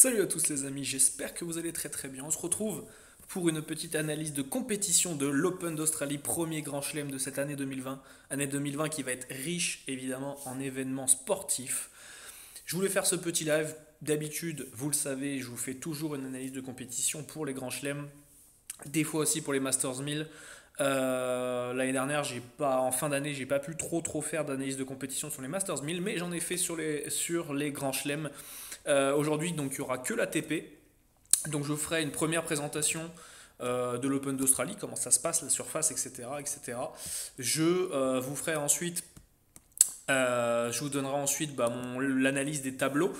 Salut à tous les amis, j'espère que vous allez très bien. On se retrouve pour une petite analyse de compétition de l'Open d'Australie, premier grand chelem de cette année 2020. Année 2020 qui va être riche évidemment en événements sportifs. Je voulais faire ce petit live. D'habitude, vous le savez, je vous fais toujours une analyse de compétition pour les grands chelems, des fois aussi pour les Masters 1000. L'année dernière, en fin d'année, j'ai pas pu trop faire d'analyse de compétition sur les Masters 1000, mais j'en ai fait sur les grands chelems. Aujourd'hui, donc il y aura que l'ATP. Donc je vous ferai une première présentation de l'Open d'Australie, comment ça se passe, la surface, etc. etc. Vous ferai ensuite, je vous donnerai ensuite l'analyse des tableaux.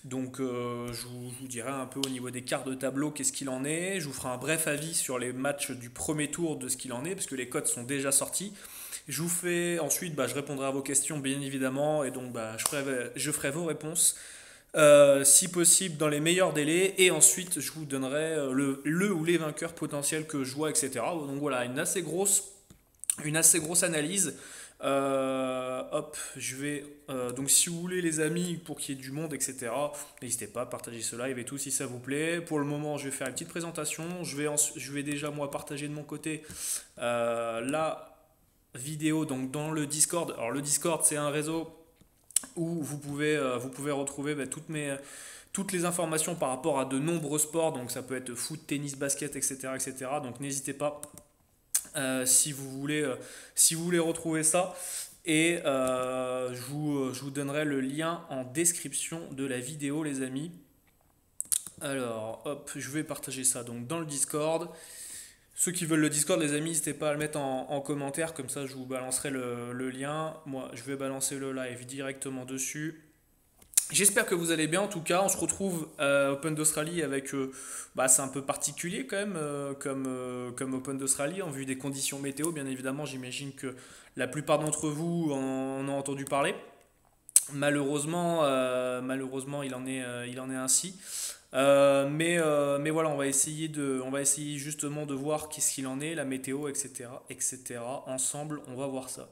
Donc je vous dirai un peu au niveau des quarts de tableau qu'est-ce qu'il en est. Je vous ferai un bref avis sur les matchs du premier tour de ce qu'il en est, parce que les codes sont déjà sortis. Je vous fais ensuite, je répondrai à vos questions bien évidemment, et donc je ferai vos réponses si possible dans les meilleurs délais, et ensuite je vous donnerai le ou les vainqueurs potentiels que je vois, etc. Donc voilà, une assez grosse analyse. Hop, donc si vous voulez les amis, pour qu'il y ait du monde, etc., n'hésitez pas à partager ce live et tout si ça vous plaît. Pour le moment, je vais faire une petite présentation. Je vais déjà moi partager de mon côté la vidéo donc dans le Discord. Alors le Discord, c'est un réseau où vous pouvez retrouver toutes les informations par rapport à de nombreux sports. Donc ça peut être foot, tennis, basket, etc. etc. Donc n'hésitez pas si vous voulez retrouver ça. Et je vous donnerai le lien en description de la vidéo, les amis. Alors, hop, je vais partager ça donc dans le Discord. Ceux qui veulent le Discord, les amis, n'hésitez pas à le mettre en commentaire, comme ça je vous balancerai le lien. Moi, je vais balancer le live directement dessus. J'espère que vous allez bien. En tout cas, on se retrouve à Open d'Australie avec. C'est un peu particulier quand même comme Open d'Australie en vue des conditions météo. Bien évidemment, j'imagine que la plupart d'entre vous en ont entendu parler. Malheureusement, il en est ainsi. Mais voilà, on va essayer justement de voir qu'est-ce qu'il en est, la météo, etc., etc. Ensemble, on va voir ça.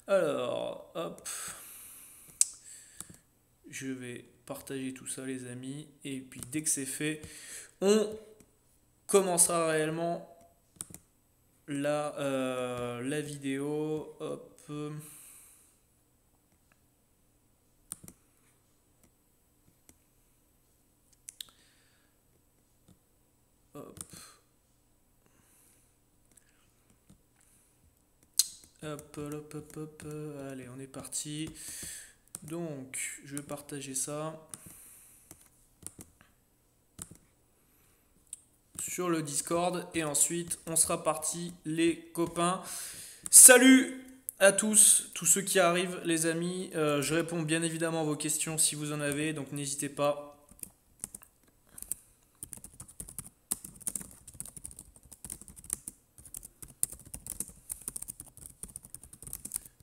Alors, hop, je vais partager tout ça, les amis, et puis dès que c'est fait, on commencera réellement la vidéo. Hop. Hop, hop, hop, hop, hop. Allez, on est parti. Donc, je vais partager ça sur le Discord et ensuite on sera parti, les copains. Salut à tous ceux qui arrivent, les amis. Je réponds bien évidemment à vos questions si vous en avez, donc n'hésitez pas.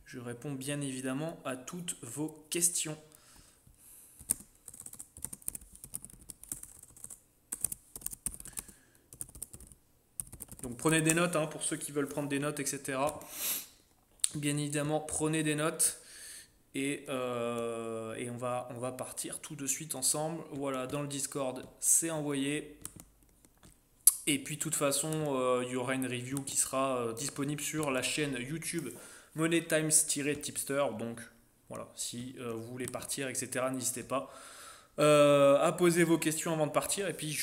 Je réponds bien évidemment à toutes vos questions. Donc prenez des notes, pour ceux qui veulent prendre des notes, etc. Bien évidemment, prenez des notes. Et on va partir tout de suite ensemble. Voilà, dans le Discord, c'est envoyé. Et puis, de toute façon, il y aura une review qui sera disponible sur la chaîne YouTube Money Times-Tipster. Donc, voilà, si vous voulez partir, etc., n'hésitez pas à poser vos questions avant de partir. Et puis,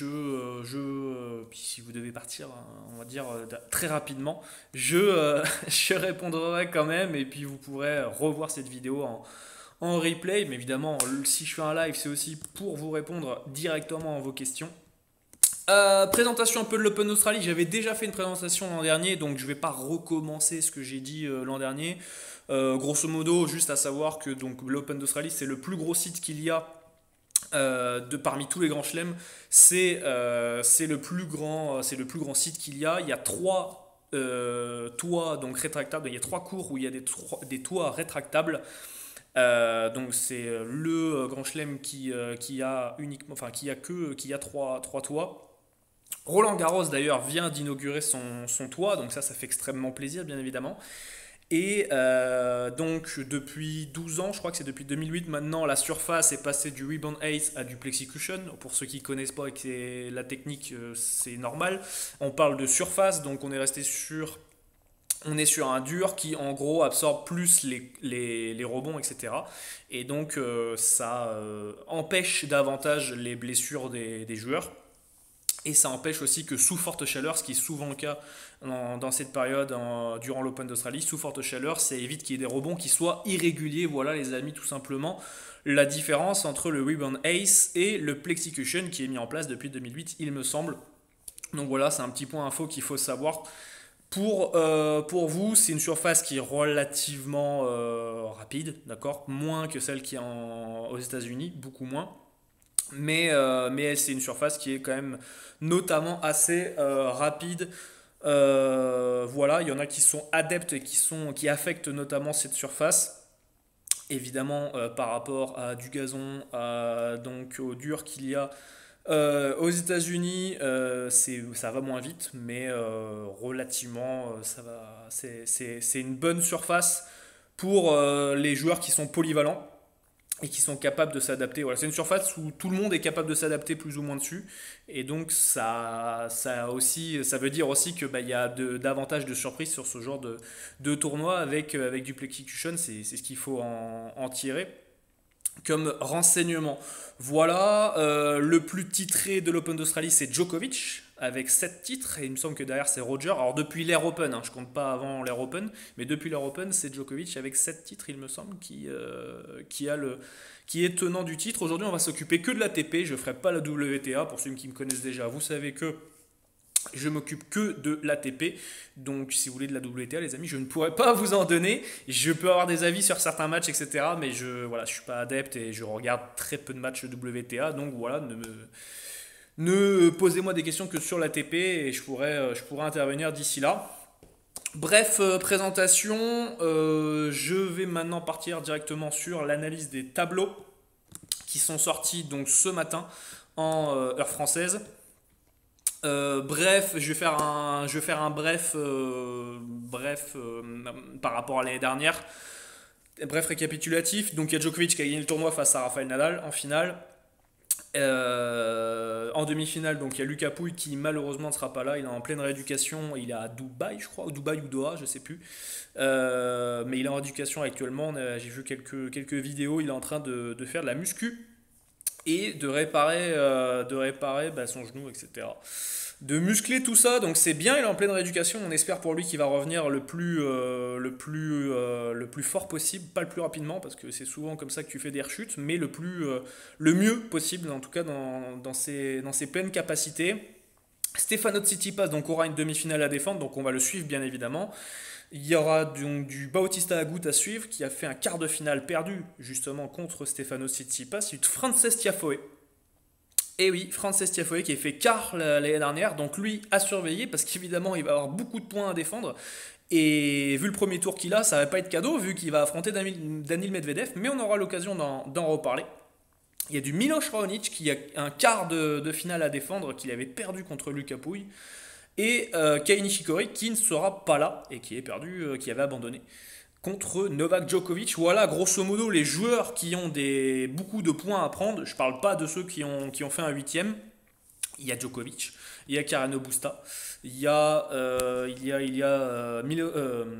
puis si vous devez partir, on va dire très rapidement, je répondrai quand même. Et puis, vous pourrez revoir cette vidéo en replay. Mais évidemment, si je fais un live, c'est aussi pour vous répondre directement à vos questions. Présentation un peu de l'Open d'Australie. J'avais déjà fait une présentation l'an dernier, donc je ne vais pas recommencer ce que j'ai dit l'an dernier. Grosso modo, juste à savoir que donc l'Open d'Australie, c'est le plus gros site qu'il y a parmi tous les grands chelems. C'est le plus grand site qu'il y a. Il y a trois toits donc rétractables. Il y a trois cours où il y a des toits rétractables. Donc c'est le Grand Chelem qui a uniquement, enfin qui a trois toits. Roland Garros d'ailleurs vient d'inaugurer son toit, donc ça fait extrêmement plaisir bien évidemment. Et donc depuis 12 ans, je crois que c'est depuis 2008 maintenant, la surface est passée du Rebound Ace à du Plexicushion. Pour ceux qui ne connaissent pas et que c'est la technique, c'est normal. On parle de surface, donc on est sur un dur qui en gros absorbe plus les rebonds, etc. Et donc ça empêche davantage les blessures des joueurs. Et ça empêche aussi que sous forte chaleur, ce qui est souvent le cas dans cette période durant l'Open d'Australie, sous forte chaleur, ça évite qu'il y ait des rebonds qui soient irréguliers. Voilà les amis, tout simplement la différence entre le Rebound Ace et le Plexicushion qui est mis en place depuis 2008, il me semble. Donc voilà, c'est un petit point info qu'il faut savoir. Pour vous, c'est une surface qui est relativement rapide, d'accord? Moins que celle qui est aux États-Unis, beaucoup moins. Mais c'est une surface qui est quand même notamment assez rapide. Voilà, il y en a qui sont adeptes et qui affectent notamment cette surface. Évidemment, par rapport à du gazon, donc au dur qu'il y a aux États-Unis, ça va moins vite, mais relativement, ça va. C'est une bonne surface pour les joueurs qui sont polyvalents et qui sont capables de s'adapter. Voilà, c'est une surface où tout le monde est capable de s'adapter plus ou moins dessus, et donc ça veut dire aussi que bah, il y a davantage de surprises sur ce genre de tournoi avec du Plexicushion, c'est ce qu'il faut en tirer comme renseignement. Voilà, le plus titré de l'Open d'Australie, c'est Djokovic, avec 7 titres, et il me semble que derrière c'est Roger. Alors depuis l'Air Open, hein, je compte pas avant l'Air Open, mais depuis l'Air Open, c'est Djokovic avec 7 titres, il me semble, qui est tenant du titre. Aujourd'hui, on va s'occuper que de l'ATP, je ne ferai pas la WTA, pour ceux qui me connaissent déjà, vous savez que je m'occupe que de l'ATP, donc si vous voulez de la WTA, les amis, je ne pourrais pas vous en donner. Je peux avoir des avis sur certains matchs, etc. Mais voilà, je suis pas adepte et je regarde très peu de matchs WTA, donc voilà, ne posez-moi des questions que sur l'ATP et je pourrais intervenir d'ici là. Bref, présentation, je vais maintenant partir directement sur l'analyse des tableaux qui sont sortis donc ce matin en heure française. Bref, je vais faire un bref par rapport à l'année dernière. Bref, récapitulatif. Donc il y a Djokovic qui a gagné le tournoi face à Rafael Nadal en finale. En demi-finale, donc il y a Lucas Pouille qui malheureusement ne sera pas là. Il est en pleine rééducation. Il est à Dubaï, je crois, ou Dubaï ou Doha, je sais plus. Mais il est en rééducation actuellement. J'ai vu quelques vidéos. Il est en train de faire de la muscu et de réparer bah, son genou, etc. De muscler tout ça, donc c'est bien, il est en pleine rééducation, on espère pour lui qu'il va revenir le plus fort possible, pas le plus rapidement, parce que c'est souvent comme ça que tu fais des rechutes, mais le mieux possible, en tout cas dans ses pleines capacités. Stefano Tsitsipas donc aura une demi-finale à défendre, donc on va le suivre bien évidemment. Il y aura donc du Bautista Agut à suivre, qui a fait un quart de finale perdu justement contre Stefano Tsitsipas. C'est Frances Tiafoe. Et oui, Frances Tiafoe qui a fait quart l'année dernière, donc lui à surveiller parce qu'évidemment il va avoir beaucoup de points à défendre. Et vu le premier tour qu'il a, ça va pas être cadeau vu qu'il va affronter Daniil Medvedev, mais on aura l'occasion d'en reparler. Il y a du Miloš Raonic qui a un quart de finale à défendre, qu'il avait perdu contre Lucas Pouille. Et Kei Nishikori qui ne sera pas là et qui est perdu, qui avait abandonné contre Novak Djokovic. Voilà grosso modo les joueurs qui ont beaucoup de points à prendre. Je ne parle pas de ceux qui ont fait un huitième. Il y a Djokovic, il y a Carreno Busta,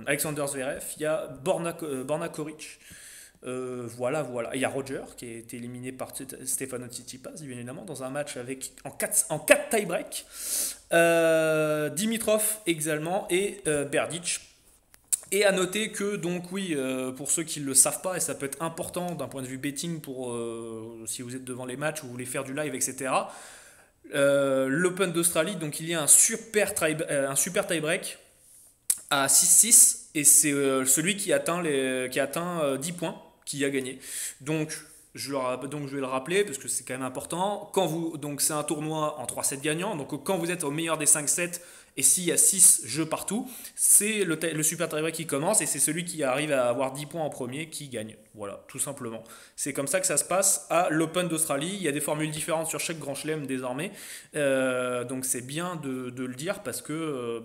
Alexander Zverev, il y a Borna Koric. Voilà. Il y a Roger qui a été éliminé par Stefano Tsitsipas, bien évidemment, dans un match en 4 tie-break. Dimitrov également et Berdych. Et à noter que, donc oui, pour ceux qui ne le savent pas, et ça peut être important d'un point de vue betting si vous êtes devant les matchs ou vous voulez faire du live, etc. L'Open d'Australie, donc il y a un super tie-break à 6-6 et c'est celui qui atteint 10 points qui a gagné. Donc je vais le rappeler parce que c'est quand même important. Donc c'est un tournoi en 3 sets gagnants. Donc quand vous êtes au meilleur des 5 sets Et s'il y a 6 jeux partout, c'est le super tie-break qui commence et c'est celui qui arrive à avoir 10 points en premier qui gagne. Voilà, tout simplement. C'est comme ça que ça se passe à l'Open d'Australie. Il y a des formules différentes sur chaque grand chelem désormais. Donc c'est bien de le dire parce que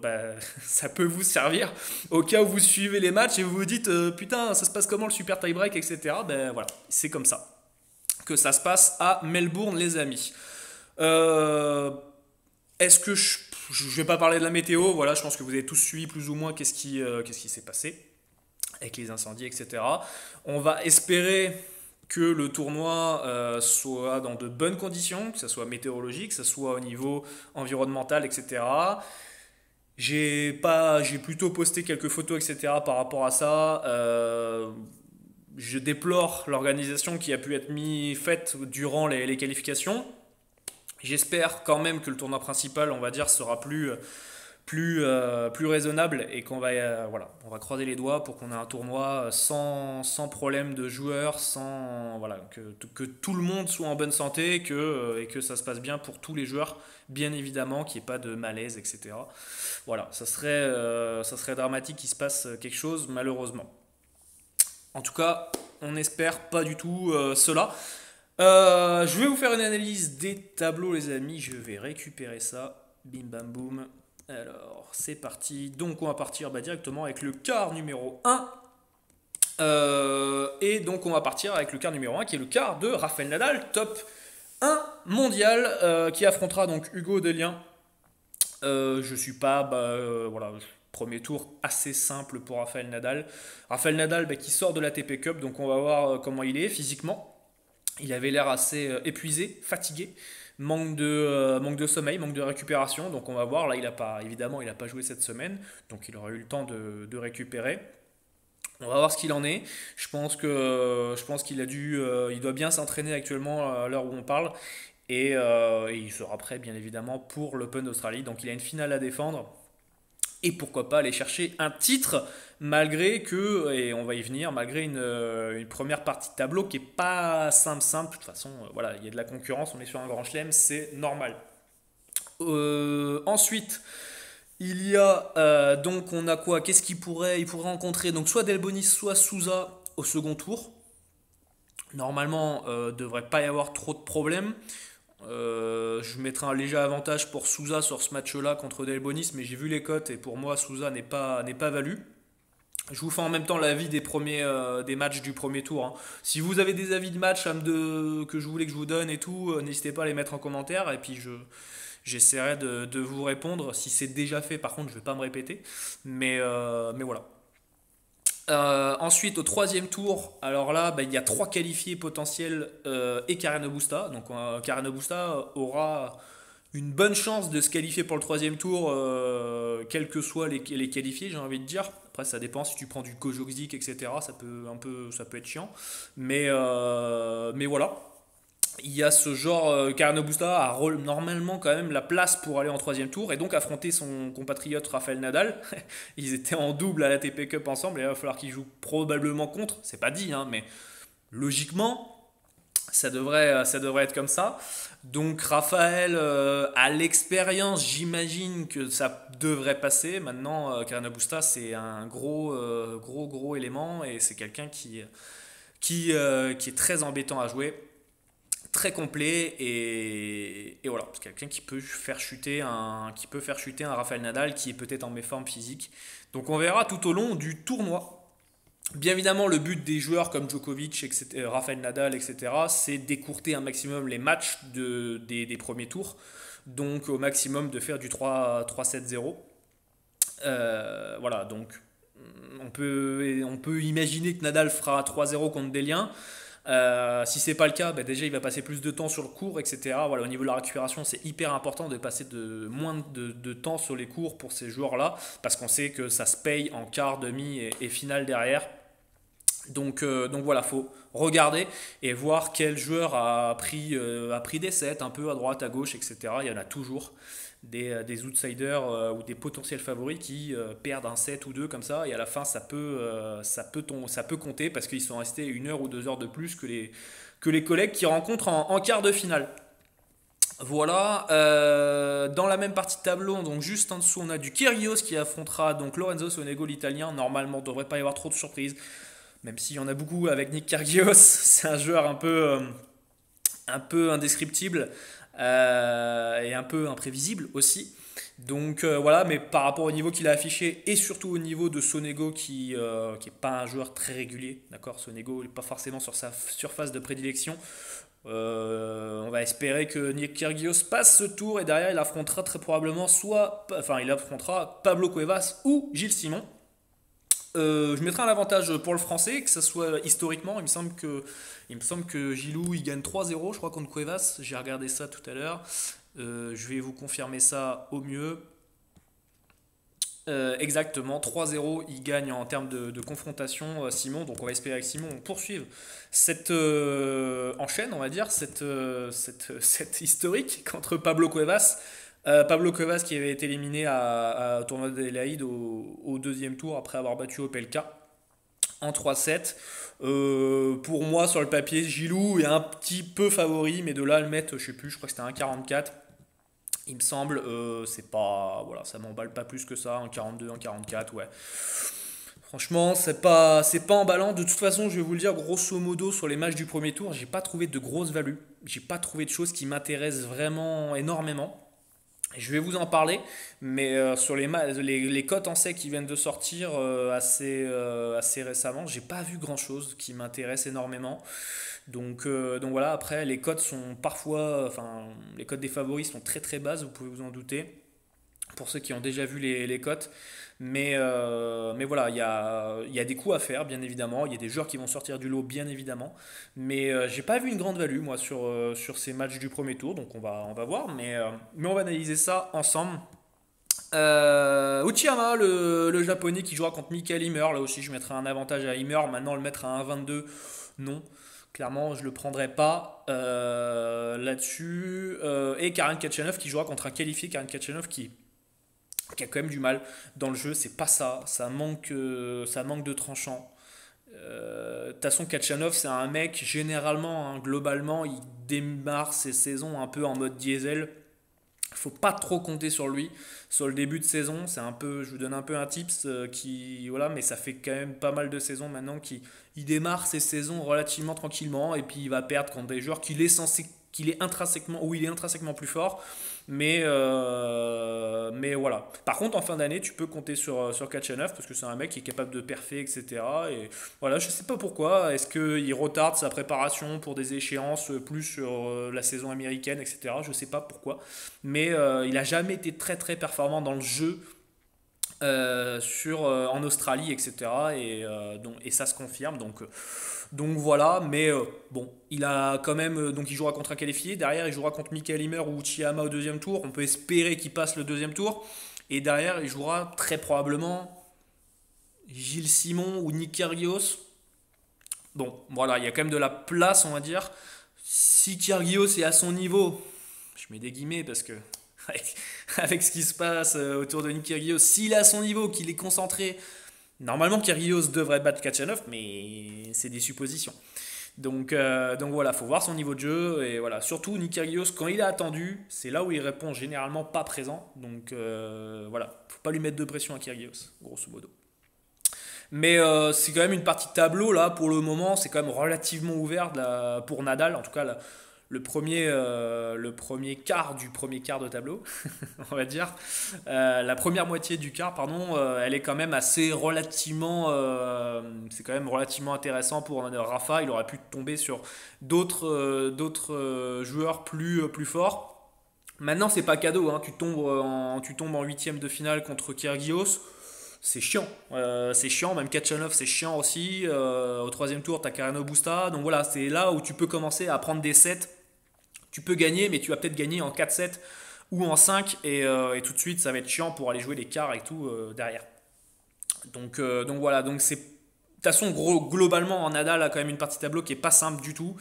ça peut vous servir au cas où vous suivez les matchs et vous vous dites putain, ça se passe comment le super tie-break, etc. Ben voilà, c'est comme ça que ça se passe à Melbourne, les amis. Euh, Est-ce que je vais pas parler de la météo, voilà, je pense que vous avez tous suivi plus ou moins qu'est-ce qui s'est passé avec les incendies, etc. On va espérer que le tournoi soit dans de bonnes conditions, que ce soit météorologique, que ce soit au niveau environnemental, etc. J'ai plutôt posté quelques photos, etc. par rapport à ça. Je déplore l'organisation qui a pu être faite durant les qualifications. J'espère quand même que le tournoi principal, on va dire, sera plus raisonnable et qu'on va, voilà, on va croiser les doigts pour qu'on ait un tournoi sans problème de joueurs, voilà, que tout le monde soit en bonne santé et que ça se passe bien pour tous les joueurs, bien évidemment, qu'il n'y ait pas de malaise, etc. Voilà, ça serait dramatique qu'il se passe quelque chose, malheureusement. En tout cas, on n'espère pas du tout cela. Je vais vous faire une analyse des tableaux, les amis. Je vais récupérer ça. Bim bam boum. Alors, c'est parti. Donc, on va partir directement avec le quart numéro 1. Et donc, on va partir avec le quart numéro 1, qui est le quart de Rafael Nadal, top 1 mondial, qui affrontera donc Hugo Dellien. Je suis pas. Voilà. Premier tour assez simple pour Rafael Nadal. Rafael Nadal qui sort de la TP Cup, donc on va voir comment il est physiquement. Il avait l'air assez épuisé, fatigué, manque de sommeil, manque de récupération. Donc on va voir, là évidemment il n'a pas joué cette semaine, donc il aura eu le temps de récupérer. On va voir ce qu'il en est. Je pense qu'il il doit bien s'entraîner actuellement à l'heure où on parle. Et il sera prêt bien évidemment pour l'Open d'Australie. Donc il a une finale à défendre. Et pourquoi pas aller chercher un titre malgré que, et on va y venir, malgré une première partie de tableau qui est pas simple. De toute façon, voilà, il y a de la concurrence, on est sur un grand chelem, c'est normal. Ensuite, il y a donc on a quoi? Qu'est-ce il pourrait rencontrer? Donc soit Delbonis, soit Souza au second tour. Normalement, devrait pas y avoir trop de problèmes. Je mettrai un léger avantage pour Souza sur ce match-là contre Delbonis, mais j'ai vu les cotes et pour moi Souza n'est pas valu. Je vous fais en même temps l'avis des matchs du premier tour, hein. Si vous avez des avis de match que je voulais que je vous donne et tout, n'hésitez pas à les mettre en commentaire et puis j'essaierai de vous répondre. Si c'est déjà fait, par contre, je ne vais pas me répéter. Mais voilà. Ensuite, au troisième tour, alors là, il y a trois qualifiés potentiels et Carreno Busta. Donc, Carreno Busta aura une bonne chance de se qualifier pour le troisième tour, quels que soient les qualifiés, j'ai envie de dire. Après, ça dépend si tu prends du Kojoksik, etc. Ça peut être chiant. Mais voilà. Il y a ce genre, Carreno Busta a normalement quand même la place pour aller en troisième tour et donc affronter son compatriote Rafael Nadal. Ils étaient en double à la TP Cup ensemble et là, il va falloir qu'ils jouent probablement contre. C'est pas dit, hein, mais logiquement, ça devrait être comme ça. Donc Raphaël, à l'expérience, j'imagine que ça devrait passer. Maintenant, Carreno Busta, c'est un gros élément et c'est quelqu'un qui est très embêtant à jouer, très complet et voilà, c'est quelqu'un qui peut faire chuter un Rafael Nadal qui est peut-être en méforme physique. Donc on verra tout au long du tournoi. Bien évidemment, le but des joueurs comme Djokovic, etc., Rafael Nadal, etc., c'est d'écourter un maximum les matchs des premiers tours. Donc au maximum de faire du 3-7-0. Voilà, donc on peut imaginer que Nadal fera 3-0 contre Dellien. Si c'est pas le cas, déjà il va passer plus de temps sur le court, etc. Voilà, au niveau de la récupération, c'est hyper important de passer moins de temps sur les courts pour ces joueurs-là, parce qu'on sait que ça se paye en quart, demi et finale derrière. Donc voilà, faut regarder et voir quel joueur a pris des sets un peu à droite, à gauche, etc. Il y en a toujours des outsiders ou des potentiels favoris qui perdent un set ou deux comme ça et à la fin ça peut compter parce qu'ils sont restés 1 heure ou 2 heures de plus que les collègues qui rencontrent en quart de finale. Voilà, dans la même partie de tableau, donc juste en dessous, on a du Kyrgios qui affrontera donc Lorenzo Sonego, l'italien. Normalement, il ne devrait pas y avoir trop de surprises, même s'il y en a beaucoup avec Nick Kyrgios. C'est un joueur un peu indescriptible et un peu imprévisible aussi. Donc voilà, mais par rapport au niveau qu'il a affiché et surtout au niveau de Sonego qui est pas un joueur très régulier, d'accord, Sonego n'est pas forcément sur sa surface de prédilection. On va espérer que Nick Kyrgios passe ce tour et derrière il affrontera très probablement il affrontera Pablo Cuevas ou Gilles Simon. Je mettrai un avantage pour le français, que ce soit historiquement. Il me semble que Gilou il gagne 3-0, je crois, contre Cuevas. J'ai regardé ça tout à l'heure. Je vais vous confirmer ça au mieux. Exactement, 3-0, il gagne en termes de confrontation Simon, donc on va espérer que Simon poursuive cette enchaîne, on va dire, cette historique contre Pablo Cuevas. Pablo Cuevas qui avait été éliminé au tournoi d'Adélaïde au deuxième tour après avoir battu Opelka en 3-7. Pour moi, sur le papier, Gilou est un petit peu favori, mais de là à le mettre, je sais plus, je crois que c'était un 44. Il me semble, c'est pas, voilà, ça m'emballe pas plus que ça, un 42, un 44, ouais. Franchement, c'est pas emballant. De toute façon, je vais vous le dire, grosso modo, sur les matchs du premier tour, j'ai pas trouvé de grosses values. J'ai pas trouvé de choses qui m'intéressent vraiment énormément. Je vais vous en parler, mais sur les cotes en sec qui viennent de sortir assez récemment, j'ai pas vu grand chose qui m'intéresse énormément. Donc voilà, après les cotes sont parfois, enfin les cotes des favoris sont très très basses, vous pouvez vous en douter, pour ceux qui ont déjà vu les cotes. Mais voilà, il y a des coups à faire, bien évidemment. Il y a des joueurs qui vont sortir du lot, bien évidemment. Mais j'ai pas vu une grande value, moi, sur ces matchs du premier tour. Donc on va voir. Mais on va analyser ça ensemble. Uchiyama, le japonais qui jouera contre Michael Himmer. Là aussi, je mettrai un avantage à Himmer. Maintenant, le mettre à 1,22, non. Clairement, je le prendrai pas là-dessus. Et Karen Khachanov qui jouera contre un qualifié. Karen Khachanov qui a quand même du mal dans le jeu, c'est pas ça. Ça manque de tranchant. De toute façon, Kachanov, c'est un mec, généralement, hein, globalement, il démarre ses saisons un peu en mode diesel. Faut pas trop compter sur lui sur le début de saison. C'est un peu, je vous donne un peu un tips voilà, mais ça fait quand même pas mal de saisons maintenant qu'il il démarre ses saisons relativement tranquillement et puis il va perdre contre des joueurs qu'il est intrinsèquement ou il est intrinsèquement plus fort. Mais voilà. Par contre, en fin d'année, tu peux compter sur Kachanov parce que c'est un mec qui est capable de perfer, etc. Et voilà, je sais pas pourquoi. Est-ce qu'il retarde sa préparation pour des échéances plus sur la saison américaine, etc. Je sais pas pourquoi. Mais il a jamais été très très performant dans le jeu en Australie, etc. Et ça se confirme. Donc voilà, mais bon, il a quand même. Donc il jouera contre un qualifié. Derrière, il jouera contre Michael Himmer ou Uchiyama au deuxième tour. On peut espérer qu'il passe le deuxième tour. Et derrière, il jouera très probablement Gilles Simon ou Nick Kyrgios. Bon, voilà, il y a quand même de la place, on va dire. Si Kyrgios est à son niveau, je mets des guillemets parce que avec, avec ce qui se passe autour de Nick Kyrgios, s'il est à son niveau, qu'il est concentré, normalement Kyrgios devrait battre Kachanov, mais c'est des suppositions. Donc voilà, faut voir son niveau de jeu et voilà, surtout Nick Kyrgios quand il est attendu, c'est là où il répond généralement pas présent. Donc voilà, faut pas lui mettre de pression à Kyrgios, grosso modo. Mais c'est quand même une partie de tableau là pour le moment, c'est quand même relativement ouvert là, pour Nadal, en tout cas là, le premier quart du premier quart de tableau, on va dire. La première moitié du quart, pardon, elle est quand même assez c'est quand même relativement intéressant pour Rafa. Il aurait pu tomber sur d'autres joueurs plus forts. Maintenant, c'est pas cadeau, hein. Tu tombes en huitième de finale contre Kyrgios. C'est chiant. C'est chiant, même Kachanov c'est chiant aussi. Au troisième tour, t'as Carreno Busta. Donc voilà, c'est là où tu peux commencer à prendre des sets. Tu peux gagner, mais tu vas peut-être gagner en 4-7 ou en 5 et tout de suite ça va être chiant pour aller jouer les quarts et tout derrière. Donc voilà, donc c'est. De toute façon, globalement, Nadal a quand même une partie tableau qui est pas simple du tout.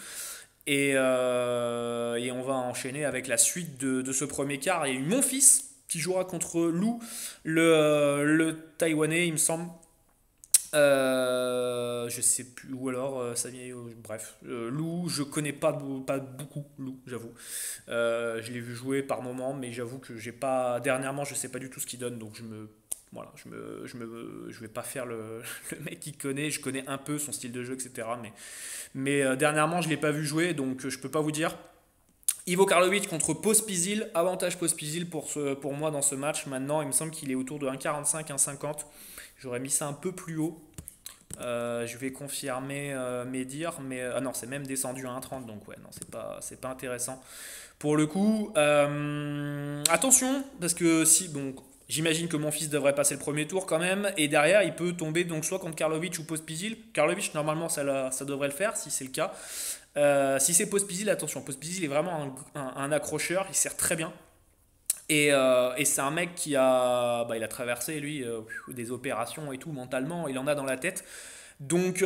Et on va enchaîner avec la suite de ce premier quart. Il y a eu mon fils qui jouera contre Lou, le Taïwanais, il me semble. Je sais plus, ou alors bref. Lou, je connais pas beaucoup Lou, j'avoue. Je l'ai vu jouer par moment, mais j'avoue que j'ai pas. Dernièrement, je sais pas du tout ce qu'il donne, donc voilà, je vais pas faire le mec qui connaît. Je connais un peu son style de jeu, etc. Mais dernièrement, je l'ai pas vu jouer, donc je peux pas vous dire. Ivo Karlovic contre Pospisil, avantage Pospisil pour moi dans ce match. Maintenant, il me semble qu'il est autour de 1,45, 1,50. J'aurais mis ça un peu plus haut. Je vais confirmer mes dires, mais ah non, c'est même descendu à 1,30, donc ouais, non, c'est pas intéressant. Pour le coup, attention, parce que si, bon, j'imagine que mon fils devrait passer le premier tour quand même, et derrière, il peut tomber donc soit contre Karlovic ou Pospisil. Karlovic, normalement, ça devrait le faire, si c'est le cas. Si c'est Pospisil, attention, Pospisil est vraiment un accrocheur, il sert très bien. Et c'est un mec il a traversé lui des opérations et tout mentalement, il en a dans la tête. Donc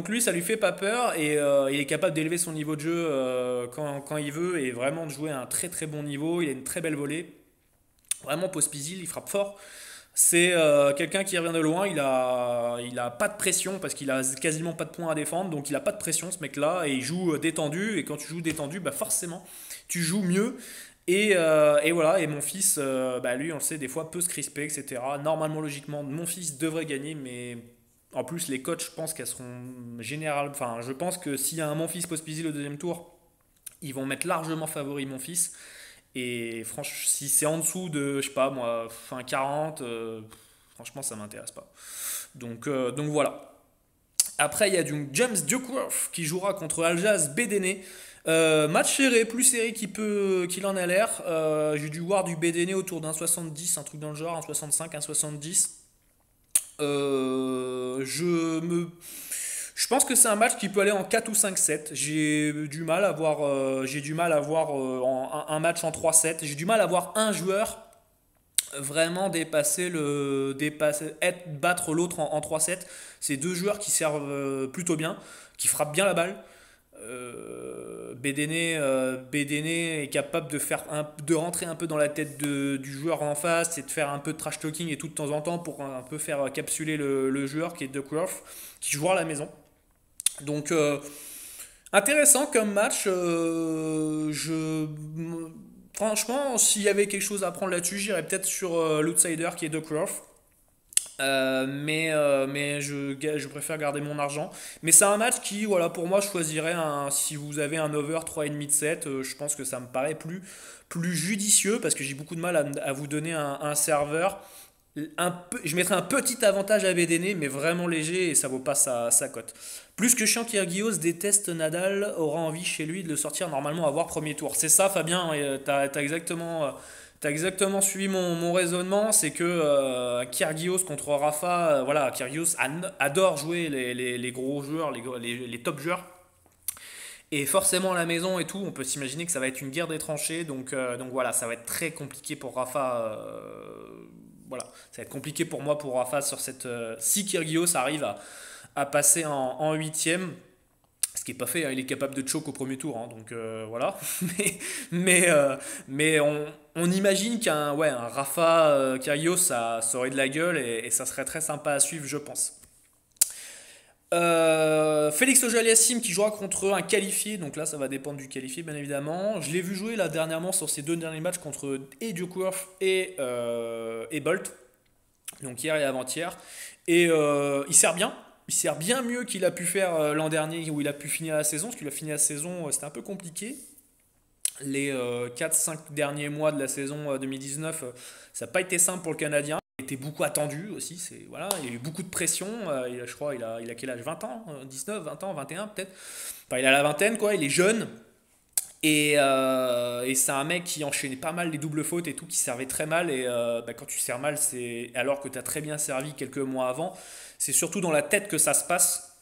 lui, ça lui fait pas peur et il est capable d'élever son niveau de jeu quand il veut et vraiment de jouer à un très très bon niveau. Il a une très belle volée. Vraiment, Pospisil, il frappe fort. C'est quelqu'un qui revient de loin, il a pas de pression parce qu'il a quasiment pas de points à défendre, donc il a pas de pression ce mec-là et il joue détendu. Et quand tu joues détendu, bah forcément, tu joues mieux. Et voilà, et mon fils, bah lui, on le sait, des fois peut se crisper, etc. Normalement, logiquement, mon fils devrait gagner, mais en plus, les coachs, je pense qu'elles seront générales. Enfin, je pense que s'il y a un mon fils Pospisil au deuxième tour, ils vont mettre largement favori mon fils. Et franchement, si c'est en dessous de, je sais pas moi, fin 40, franchement, ça m'intéresse pas. Donc voilà. Après, il y a du James Duckworth qui jouera contre Aljaz Bedene. Match serré, plus serré qu'il en a l'air. J'ai dû voir du Bedene autour d'un 70, un truc dans le genre, un 65, un 70. Euh, je me je pense que c'est un match qui peut aller en 4 ou 5-7. J'ai du mal à voir un match en 3-7. J'ai du mal à voir un joueur vraiment battre l'autre en 3-7. C'est deux joueurs qui servent plutôt bien, qui frappent bien la balle. Bedene est capable de rentrer un peu dans la tête du joueur en face et de faire un peu de trash talking et tout de temps en temps pour un peu faire capsuler le joueur qui est Duckworth, qui jouera à la maison. Donc intéressant comme match. Franchement, s'il y avait quelque chose à prendre là-dessus, j'irais peut-être sur l'outsider qui est Duckworth. Mais je préfère garder mon argent. Mais c'est un match qui, voilà, pour moi, je choisirais si vous avez un over 3,5 de 7, je pense que ça me paraît plus judicieux parce que j'ai beaucoup de mal à vous donner un serveur. Je mettrais un petit avantage à Bédéné, mais vraiment léger et ça vaut pas sa cote. Plus que chiant qu'Yrgios déteste Nadal, aura envie chez lui de le sortir normalement à voir premier tour. C'est ça, Fabien, et t'as exactement suivi mon raisonnement. C'est que Kyrgios contre Rafa, voilà, Kyrgios adore jouer les gros joueurs, les top joueurs. Et forcément à la maison et tout, on peut s'imaginer que ça va être une guerre des tranchées. Donc voilà, ça va être très compliqué pour Rafa. Voilà, ça va être compliqué pour moi pour Rafa sur cette. Si Kyrgios arrive à passer en huitième, ce qui n'est pas fait, hein, il est capable de choke au premier tour, hein, donc voilà. Mais, mais, euh, mais on imagine un Rafa Kyrgios, ça aurait de la gueule et ça serait très sympa à suivre, je pense. Félix Auger-Aliassime qui jouera contre un qualifié, donc là ça va dépendre du qualifié bien évidemment. Je l'ai vu jouer là dernièrement sur ses deux derniers matchs contre et Duckworth et Bolt, donc hier et avant-hier. Et il sert bien. Il sert bien mieux qu'il a pu faire l'an dernier où il a pu finir la saison, parce qu'il a fini la saison, c'était un peu compliqué. Les 4-5 derniers mois de la saison 2019, ça n'a pas été simple pour le Canadien. Il était beaucoup attendu aussi. Voilà, il y a eu beaucoup de pression. Je crois il a quel âge? 20 ans? 19, 20 ans, 21 peut-être? Enfin, il a la vingtaine, quoi. Il est jeune. Et c'est un mec qui enchaînait pas mal les doubles fautes et tout, qui servait très mal. Et quand tu sers mal, c'est alors que tu as très bien servi quelques mois avant. C'est surtout dans la tête que ça se passe.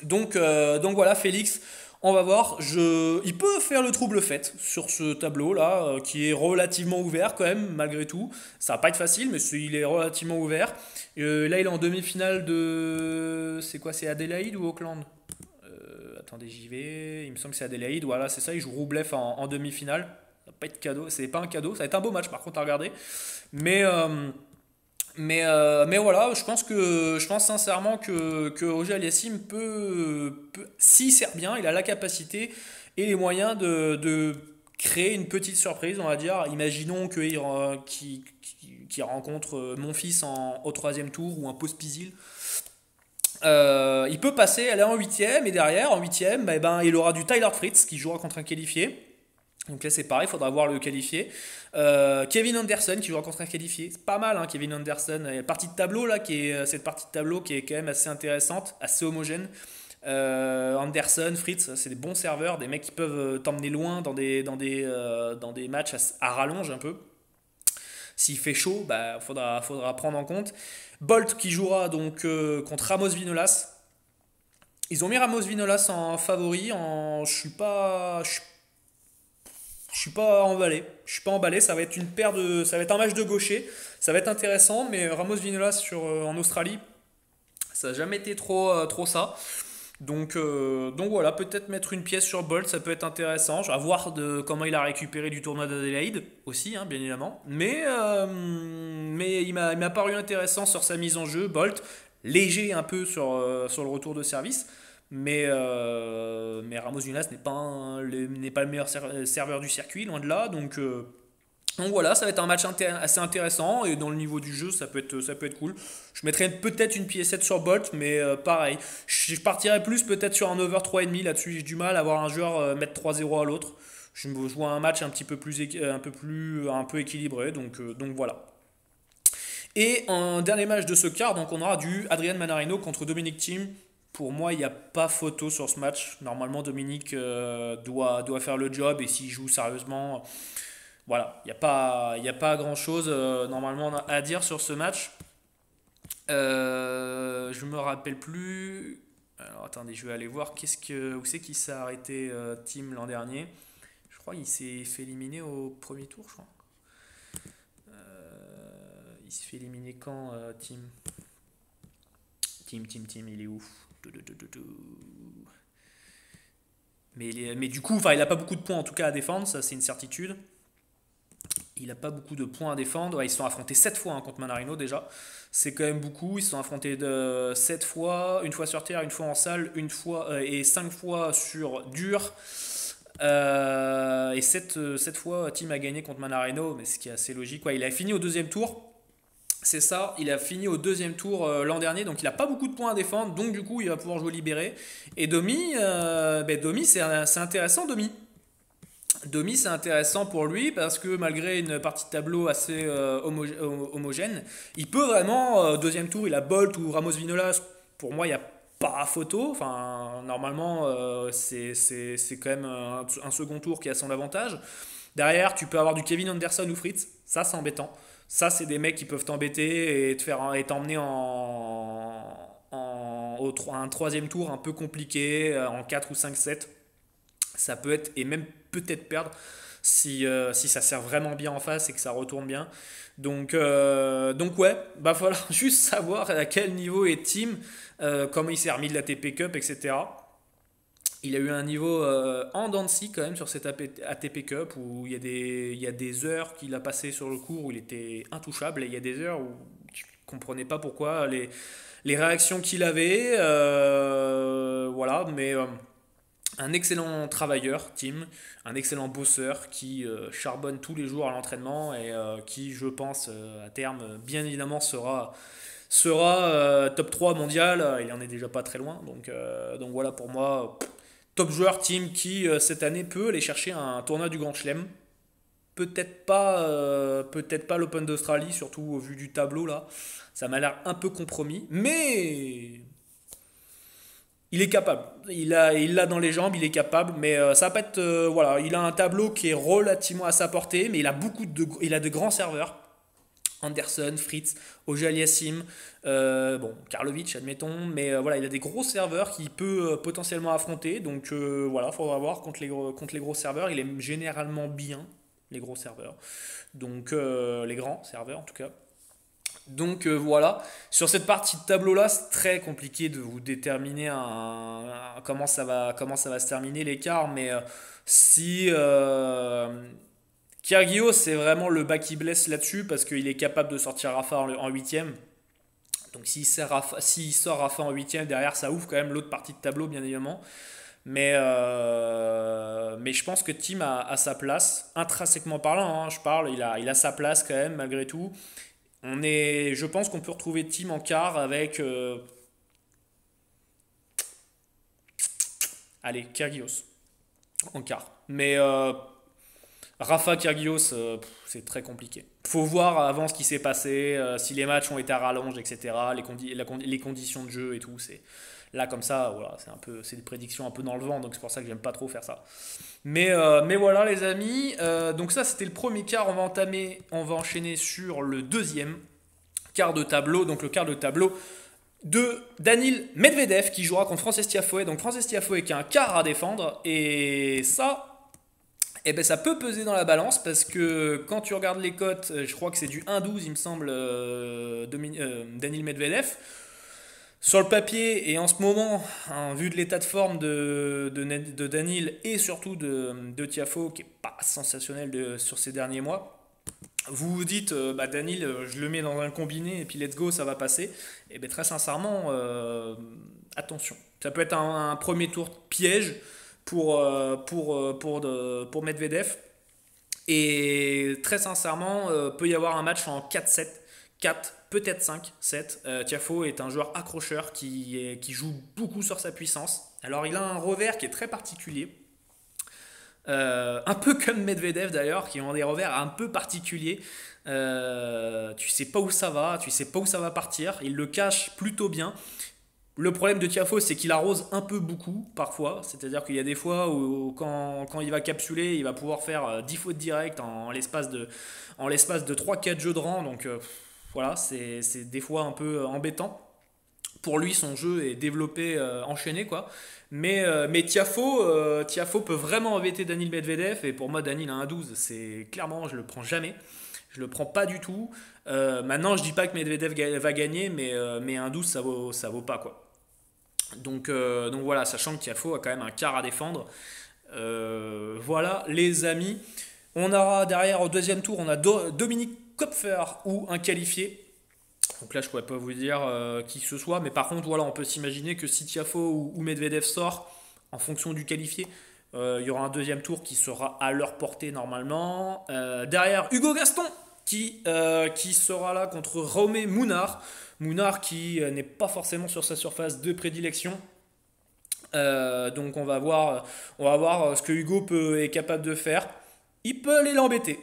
Donc voilà, Félix, on va voir. Il peut faire le trouble fait sur ce tableau-là, qui est relativement ouvert quand même, malgré tout. Ça va pas être facile, mais il est relativement ouvert. Là, il est en demi-finale de. C'est quoi? C'est Adélaïde ou Auckland? Attendez, j'y vais. Il me semble que c'est Adélaïde. Voilà, c'est ça. Il joue Roublev en demi-finale. Ça va pas être cadeau. C'est pas un cadeau. Ça va être un beau match, par contre, à regarder. Mais. Mais voilà, je pense sincèrement que Auger Aliassime s'il sert bien, il a la capacité et les moyens de créer une petite surprise, on va dire. Imaginons qu'il rencontre mon fils au troisième tour ou un Pospisil. Il peut passer, aller en huitième et derrière, en huitième, il aura du Tyler Fritz qui jouera contre un qualifié. Donc là c'est pareil, il faudra voir le qualifié. Kevin Anderson qui jouera contre un qualifié, c'est pas mal hein, Kevin Anderson. Il y a une partie de tableau là cette partie de tableau qui est quand même assez intéressante, assez homogène. Anderson, Fritz, c'est des bons serveurs, des mecs qui peuvent t'emmener loin dans des matchs à rallonge un peu. S'il fait chaud, faudra prendre en compte. Bolt qui jouera donc contre Ramos Vinolas. Ils ont mis Ramos Vinolas en favori. Je suis pas emballé. Je suis pas emballé. Ça va être un match de gaucher. Ça va être intéressant, mais Ramos Vinolas en Australie, ça n'a jamais été trop ça. Donc voilà, peut-être mettre une pièce sur Bolt, ça peut être intéressant. À voir comment il a récupéré du tournoi d'Adélaïde aussi, hein, bien évidemment. Mais il m'a paru intéressant sur sa mise en jeu. Bolt, léger un peu sur le retour de service. Mais Ramos Vinolas n'est pas le meilleur serveur du circuit, loin de là. Donc voilà, ça va être un match assez intéressant et dans le niveau du jeu, ça peut être cool. Je mettrais peut-être une piécette sur Bolt, mais pareil. Je partirais plus peut-être sur un over 3,5 là-dessus. J'ai du mal à voir un joueur mettre 3-0 à l'autre. Je vois un match un petit peu un peu équilibré, donc voilà. Et un dernier match de ce quart, donc on aura du Adrian Manarino contre Dominic Thiem. Pour moi, il n'y a pas photo sur ce match. Normalement, Dominic doit faire le job et s'il joue sérieusement, voilà, il y a pas grand-chose normalement à dire sur ce match. Je me rappelle plus. Alors attendez, je vais aller voir où c'est qu'il s'est arrêté Team l'an dernier. Je crois qu'il s'est fait éliminer au premier tour, je crois. Il s'est fait éliminer quand Team Team, il est où? Mais du coup, enfin, il a pas beaucoup de points en tout cas à défendre, ça c'est une certitude. Il n'a pas beaucoup de points à défendre. Ouais, ils se sont affrontés 7 fois hein, contre Manarino déjà. C'est quand même beaucoup. Ils se sont affrontés 7 fois, une fois sur terre, une fois en salle, une fois et 5 fois sur dur. Et 7 fois, Team a gagné contre Manarino, mais ce qui est assez logique. Ouais, il a fini au deuxième tour. C'est ça, il a fini au deuxième tour l'an dernier, donc il n'a pas beaucoup de points à défendre, donc du coup il va pouvoir jouer libéré. Et Domi c'est intéressant Domi. Domi, c'est intéressant pour lui parce que malgré une partie de tableau assez homogène, il peut vraiment, deuxième tour, il a Bolt ou Ramos Vinolas. Pour moi, il n'y a pas photo. Enfin, normalement, c'est quand même un second tour qui a son avantage. Derrière, tu peux avoir du Kevin Anderson ou Fritz. Ça, c'est embêtant. Ça, c'est des mecs qui peuvent t'embêter et t'emmener un troisième tour un peu compliqué, en 4 ou 5-7. Ça peut être, et même peut-être perdre si ça sert vraiment bien en face et que ça retourne bien. Donc ouais, bah voilà, juste savoir à quel niveau est Team, comment il s'est remis de la TP Cup, etc. Il a eu un niveau en dents de scie quand même sur cette ATP Cup où il y a des heures qu'il a passé sur le cours où il était intouchable et il y a des heures où tu ne comprenais pas pourquoi les réactions qu'il avait. Voilà, mais un excellent travailleur, Tim, un excellent bosseur qui charbonne tous les jours à l'entraînement et qui, je pense, à terme, bien évidemment, sera top 3 mondial. Il en est déjà pas très loin. Donc voilà, pour moi, top joueur, Tim, qui cette année peut aller chercher un tournoi du Grand Chelem. Peut-être pas l'Open d'Australie, surtout au vu du tableau là. Ça m'a l'air un peu compromis, mais il est capable. Il l'a dans les jambes, il est capable, mais ça va pas être. Voilà, il a un tableau qui est relativement à sa portée, mais il a de grands serveurs. Anderson, Fritz, Auger-Aliassime, bon, Karlovic, admettons, mais voilà, il a des gros serveurs qu'il peut potentiellement affronter, donc voilà, il faudra voir contre les gros serveurs. Il est généralement bien, les gros serveurs, donc les grands serveurs en tout cas. Voilà, sur cette partie de tableau là, c'est très compliqué de vous déterminer comment ça va se terminer l'écart, mais si Kyrgios, c'est vraiment le bas qui blesse là-dessus parce qu'il est capable de sortir Rafa en huitième. Donc s'il sort Rafa en huitième, derrière ça ouvre quand même l'autre partie de tableau, bien évidemment. Mais je pense que Thiem a sa place, intrinsèquement parlant, hein, je parle, il a sa place quand même, malgré tout. Je pense qu'on peut retrouver Thiem en quart avec, allez, Kyrgios en quart. Mais Rafa Kyrgios, c'est très compliqué. Faut voir avant ce qui s'est passé, si les matchs ont été à rallonge, etc. Les conditions de jeu et tout. Là comme ça, voilà, c'est des prédictions un peu dans le vent, donc c'est pour ça que j'aime pas trop faire ça. Mais voilà les amis. Donc ça c'était le premier quart. On va enchaîner sur le deuxième quart de tableau. Donc le quart de tableau de Daniil Medvedev qui jouera contre Frances Tiafoe. Donc Frances Tiafoe qui a un quart à défendre et ça. Eh ben, ça peut peser dans la balance parce que quand tu regardes les cotes, je crois que c'est du 1,12 il me semble, Daniil Medvedev. Sur le papier et en ce moment, hein, vu de l'état de forme de Daniil et surtout de Tiafoe, qui n'est pas sensationnel sur ces derniers mois, vous vous dites, bah Daniil, je le mets dans un combiné et puis let's go, ça va passer. Et bien très sincèrement, attention. Ça peut être un premier tour piège pour Medvedev. Et très sincèrement, peut y avoir un match en 4-7, 4, peut-être 5-7. Tiafoe est un joueur accrocheur qui joue beaucoup sur sa puissance. Alors il a un revers qui est très particulier. Un peu comme Medvedev d'ailleurs, qui ont des revers un peu particuliers. Tu sais pas où ça va, tu sais pas où ça va partir. Il le cache plutôt bien. Le problème de Tiafoe, c'est qu'il arrose un peu beaucoup parfois. C'est-à-dire qu'il y a des fois où quand il va capsuler, il va pouvoir faire 10 fautes directes en l'espace de 3-4 jeux de rang. Donc voilà, c'est des fois un peu embêtant. Pour lui, son jeu est développé, enchaîné, quoi. Mais Tiafoe peut vraiment embêter Daniil Medvedev. Et pour moi, Daniil a un 12. C'est clairement, je le prends jamais. Je le prends pas du tout. Maintenant, je dis pas que Medvedev va gagner, mais un 12, ça vaut pas, quoi. Donc voilà, sachant que Tiafoe a quand même un quart à défendre. Voilà, les amis. On aura derrière au deuxième tour, on a Dominique Kopfer ou un qualifié. Donc là, je pourrais pas vous dire qui que ce soit, mais par contre, voilà, on peut s'imaginer que si Tiafoe ou Medvedev sort, en fonction du qualifié, il y aura un deuxième tour qui sera à leur portée normalement. Derrière, Hugo Gaston qui sera là contre Raume Mounard. Mounard qui n'est pas forcément sur sa surface de prédilection. Donc on va voir ce que Hugo est capable de faire. Il peut aller l'embêter.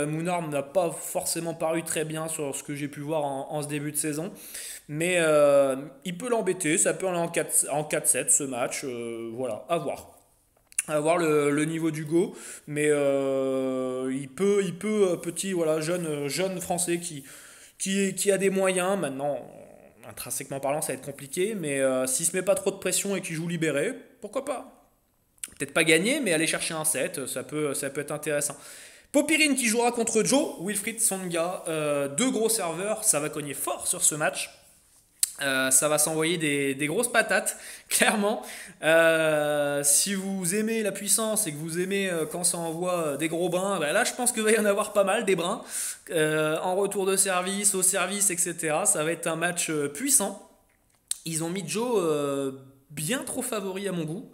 Mounard n'a pas forcément paru très bien sur ce que j'ai pu voir en ce début de saison. Mais il peut l'embêter. Ça peut aller en 4-7 ce match. Voilà, à voir. À voir le niveau d'Hugo. Mais petit voilà, jeune français qui a des moyens. Maintenant, intrinsèquement parlant, ça va être compliqué. Mais s'il se met pas trop de pression et qu'il joue libéré, pourquoi pas? Peut-être pas gagner, mais aller chercher un set, ça peut être intéressant. Popirine qui jouera contre Joe Wilfried Tsonga, deux gros serveurs, ça va cogner fort sur ce match. Ça va s'envoyer des grosses patates, clairement. Si vous aimez la puissance et que vous aimez quand ça envoie des gros brins, bah là je pense qu'il va y en avoir pas mal des brins. En retour de service, au service, etc. Ça va être un match puissant. Ils ont mis Joe bien trop favori à mon goût.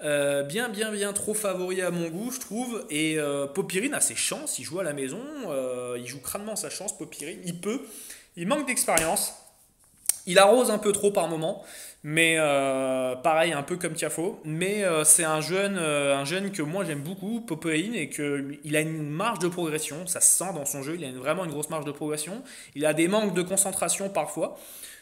Bien trop favori à mon goût, je trouve. Et Popirine a ses chances, il joue à la maison, il joue crânement sa chance, Popirine. Il manque d'expérience. Il arrose un peu trop par moment, mais pareil, un peu comme Tiafoe. Mais c'est un jeune que moi j'aime beaucoup, Popirine, et qu'il a une marge de progression. Ça se sent dans son jeu, il a vraiment une grosse marge de progression. Il a des manques de concentration parfois.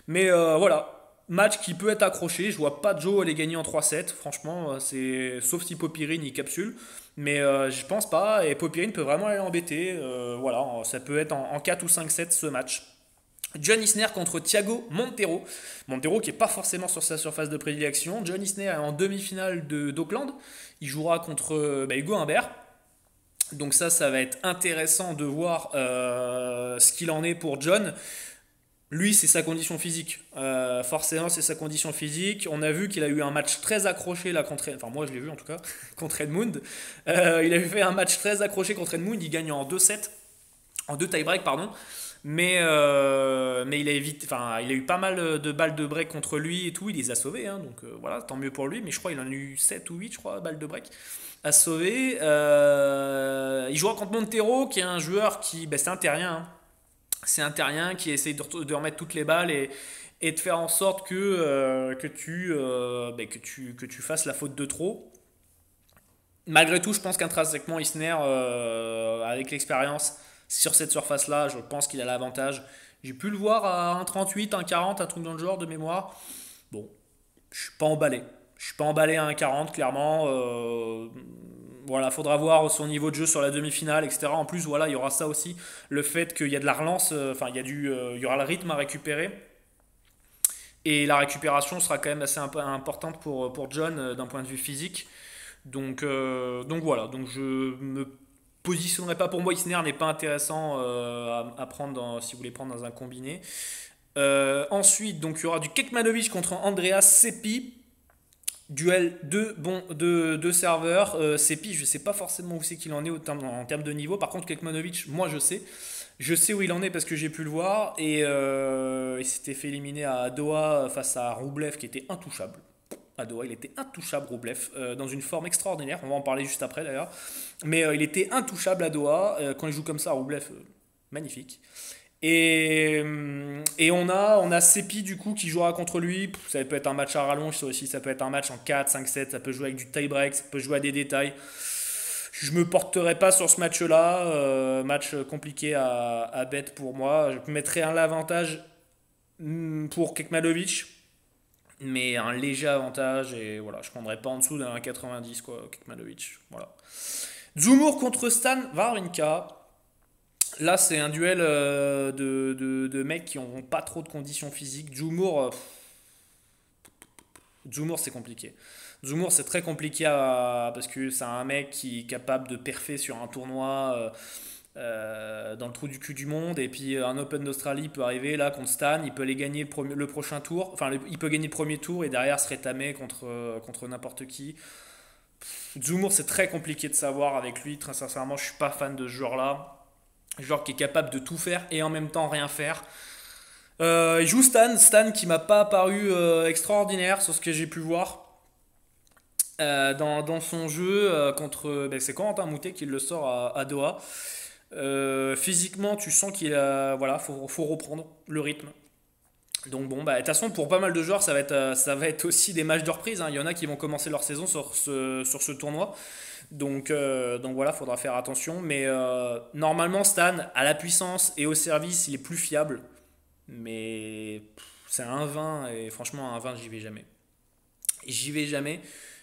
Mais voilà. Match qui peut être accroché, je vois pas Joe aller gagner en 3-7, franchement, sauf si Popirine il capsule, mais je pense pas, et Popirine peut vraiment aller l'embêter, voilà, ça peut être en 4 ou 5-7 ce match. John Isner contre Thiago Monteiro. Monteiro qui est pas forcément sur sa surface de prédilection. John Isner est en demi-finale d'Auckland, il jouera contre Hugo Humbert. Donc ça va être intéressant de voir ce qu'il en est pour John. Lui, c'est sa condition physique. Forcément, c'est sa condition physique. On a vu qu'il a eu un match très accroché là contre. Enfin, moi, je l'ai vu en tout cas contre Edmund. Il a fait un match très accroché contre Edmund. Il gagne en 2-7, en 2 tie-break, pardon. Mais il a évité, enfin, il a eu pas mal de balles de break contre lui et tout. Il les a sauvés, hein, donc voilà, tant mieux pour lui. Mais je crois qu'il en a eu 7 ou 8, je crois, balles de break à sauver. Il jouera contre Montero, qui est un joueur qui, c'est un terrien, hein. C'est un terrien qui essaye de remettre toutes les balles et de faire en sorte que tu fasses la faute de trop. Malgré tout, je pense qu'intrinsèquement, Isner, avec l'expérience sur cette surface-là, je pense qu'il a l'avantage. J'ai pu le voir à 1,38, 1,40, un truc dans le genre de mémoire. Bon, je suis pas emballé. Je suis pas emballé à 1,40, clairement. Voilà, faudra voir son niveau de jeu sur la demi-finale, etc. En plus, voilà, il y aura ça aussi, le fait qu'il y a de la relance, enfin, il y aura le rythme à récupérer. Et la récupération sera quand même assez importante pour John d'un point de vue physique. Donc voilà, donc je me positionnerai pas, pour moi. Isner n'est pas intéressant à prendre si vous voulez prendre dans un combiné. Ensuite, donc il y aura du Kekmanovic contre Andreas Seppi. Duel de serveurs. Seppi, je sais pas forcément où c'est qu'il en est en termes de niveau. Par contre, Kekmanovic, moi je sais. Je sais où il en est parce que j'ai pu le voir. Et il s'était fait éliminer à Doha face à Roublev qui était intouchable. À Doha, il était intouchable, Roublev, dans une forme extraordinaire. On va en parler juste après d'ailleurs. Mais il était intouchable à Doha. Quand il joue comme ça, Roublev, magnifique. Et on a Seppi du coup qui jouera contre lui. Ça peut être un match à rallonge, ça aussi, ça peut être un match en 4, 5, 7, ça peut jouer avec du tie-break, ça peut jouer à des détails. Je me porterai pas sur ce match-là, match compliqué à bet pour moi. Je mettrai un avantage pour Kekmanovic, mais un léger avantage et voilà, je prendrai pas en dessous d'un 1,90 quoi, Kekmanovic. Voilà. Zumur contre Stan Wawrinka. Là, c'est un duel de mecs qui n'ont pas trop de conditions physiques. Zumur, c'est compliqué. Zumur, c'est très compliqué parce que c'est un mec qui est capable de perfer sur un tournoi dans le trou du cul du monde. Et puis un Open d'Australie peut arriver là contre Stan. Il peut aller gagner le prochain tour. Enfin, il peut gagner le premier tour et derrière se rétamer contre n'importe qui. Zumur, c'est très compliqué de savoir avec lui. Très sincèrement, je suis pas fan de ce joueur-là. Genre qui est capable de tout faire et en même temps rien faire. Il joue Stan qui m'a pas paru extraordinaire sur ce que j'ai pu voir dans son jeu contre. C'est Corentin Moutet qui le sort à Doha. Physiquement, tu sens voilà, faut reprendre le rythme. Donc bon, de toute façon, pour pas mal de joueurs, ça va être aussi des matchs de reprise, hein. Il y en a qui vont commencer leur saison sur ce tournoi. Donc voilà, faudra faire attention. Mais normalement, Stan, à la puissance et au service, il est plus fiable. Mais c'est un 1,20 et franchement, un 1,20, j'y vais jamais. J'y vais jamais.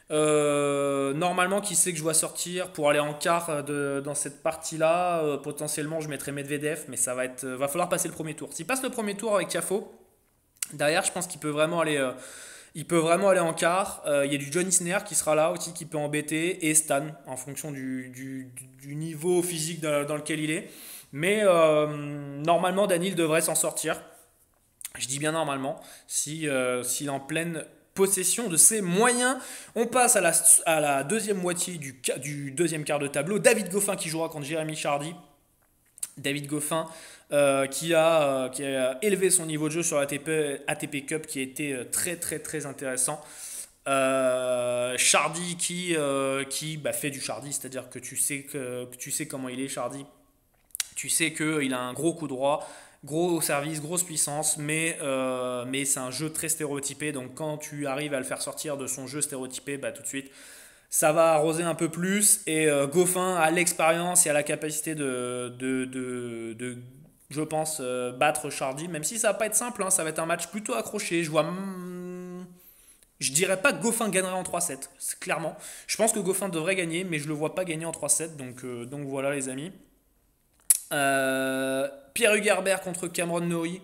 Normalement, qui sait que je dois sortir pour aller en quart dans cette partie-là. Potentiellement, je mettrai Medvedev, mais va falloir passer le premier tour. S'il passe le premier tour avec Tiafoe, derrière, je pense qu'il peut vraiment aller. Il peut vraiment aller en quart. Il y a du John Isner qui sera là aussi, qui peut embêter, et Stan, en fonction du niveau physique dans lequel il est. Mais normalement, Daniel devrait s'en sortir. Je dis bien normalement, s'il est en pleine possession de ses moyens. On passe à la deuxième moitié du deuxième quart de tableau. David Goffin qui jouera contre Jérémy Chardy. David Goffin qui a élevé son niveau de jeu sur ATP Cup, qui a été très très très intéressant. Chardy qui fait du Chardy, c'est-à-dire que tu sais comment il est, Chardy. Tu sais qu'il a un gros coup droit, gros service, grosse puissance, mais c'est un jeu très stéréotypé. Donc quand tu arrives à le faire sortir de son jeu stéréotypé, tout de suite, ça va arroser un peu plus. Et Goffin a l'expérience et a la capacité je pense, battre Chardy, même si ça va pas être simple, hein. Ça va être un match plutôt accroché. Je dirais pas que Goffin gagnerait en 3-7, clairement. Je pense que Goffin devrait gagner, mais je le vois pas gagner en 3-7, donc voilà les amis. Pierre-Hugues Herbert contre Cameron Norrie.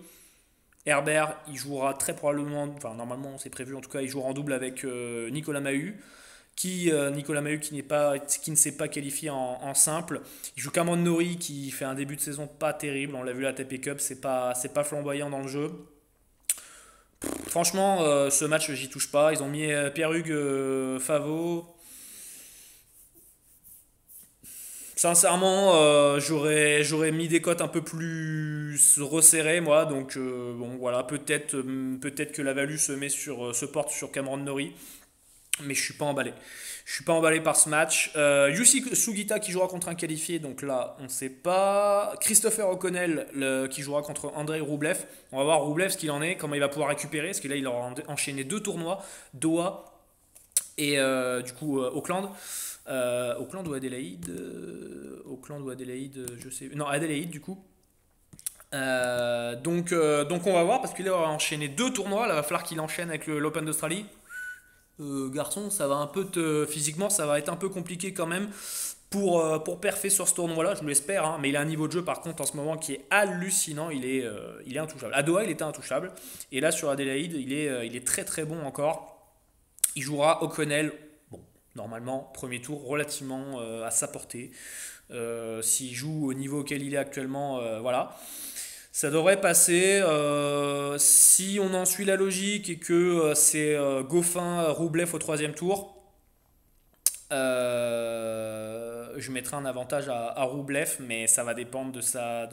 Herbert, il jouera très probablement, enfin normalement c'est prévu en tout cas, il jouera en double avec Nicolas Mahut, Nicolas Mahut qui ne s'est pas qualifié en simple. Il joue Cameron Norrie qui fait un début de saison pas terrible. On l'a vu à la ATP Cup, c'est pas flamboyant dans le jeu. Franchement, ce match, j'y touche pas. Ils ont mis Pierre-Hugues Favot. Sincèrement, j'aurais mis des cotes un peu plus resserrées, moi. Donc, bon, voilà, peut-être que la value se porte sur Cameron Norrie. Mais je suis pas emballé. Je suis pas emballé par ce match. Yusi Sugita qui jouera contre un qualifié, donc là on ne sait pas. Christopher O'Connell qui jouera contre Andrei Rublev. On va voir Rublev ce qu'il en est, comment il va pouvoir récupérer, parce que là il aura enchaîné deux tournois, Doha et du coup Auckland. Auckland ou Adélaïde Auckland ou Adélaïde, je sais. Non, Adélaïde du coup. Donc on va voir parce qu'il aura enchaîné deux tournois. Là, il va falloir qu'il enchaîne avec l'Open d'Australie. Garçon, ça va un peu physiquement, ça va être un peu compliqué quand même pour perfer sur ce tournoi-là, je l'espère, hein, mais il a un niveau de jeu par contre en ce moment qui est hallucinant, il est intouchable. À Doha, il était intouchable, et là sur Adélaïde, il est très très bon encore. Il jouera O'Connell, bon, normalement, premier tour relativement à sa portée. S'il joue au niveau auquel il est actuellement, voilà. Ça devrait passer. Si on en suit la logique et que c'est Goffin-Roublev au troisième tour, je mettrai un avantage à Roublev, mais ça va dépendre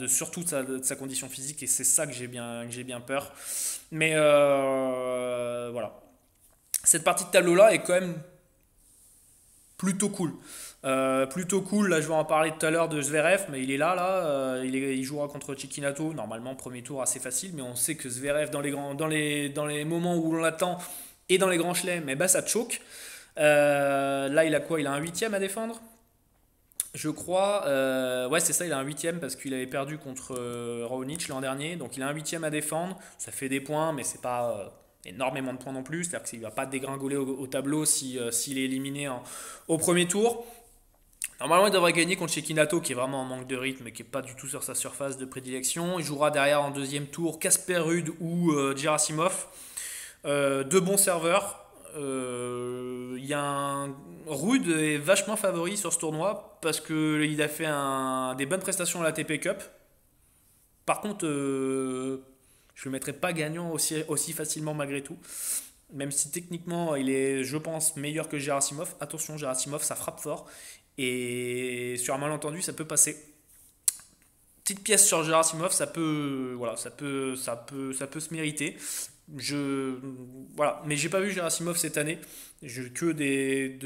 surtout de sa condition physique et c'est ça que j'ai bien peur. Mais voilà. Cette partie de tableau-là est quand même plutôt cool. Plutôt cool, là je vais en parler tout à l'heure de Zverev, mais il est là, il jouera contre Cecchinato, normalement premier tour assez facile, mais on sait que Zverev dans les moments où on l'attend et dans les grands chelems, eh ben, ça te choque. Là il a quoi? Il a un huitième à défendre? Je crois, ouais c'est ça, il a un huitième parce qu'il avait perdu contre Raonic l'an dernier, donc il a un huitième à défendre, ça fait des points, mais c'est pas énormément de points non plus, c'est-à-dire qu'il ne va pas dégringoler au tableau s'il est éliminé au premier tour. Normalement, il devrait gagner contre Cecchinato, qui est vraiment en manque de rythme et qui n'est pas du tout sur sa surface de prédilection. Il jouera derrière en deuxième tour Casper Ruud ou Gerasimov. Deux bons serveurs. Ruud est vachement favori sur ce tournoi parce qu'il a fait des bonnes prestations à la TP Cup. Par contre, je ne le mettrai pas gagnant aussi facilement malgré tout. Même si techniquement il est, je pense, meilleur que Gerasimov. Attention, Gerasimov, ça frappe fort. Et sur un malentendu, ça peut passer. Petite pièce sur Gerasimov, voilà, ça peut se mériter. Je, voilà, mais j'ai pas vu Gerasimov cette année. J'ai que des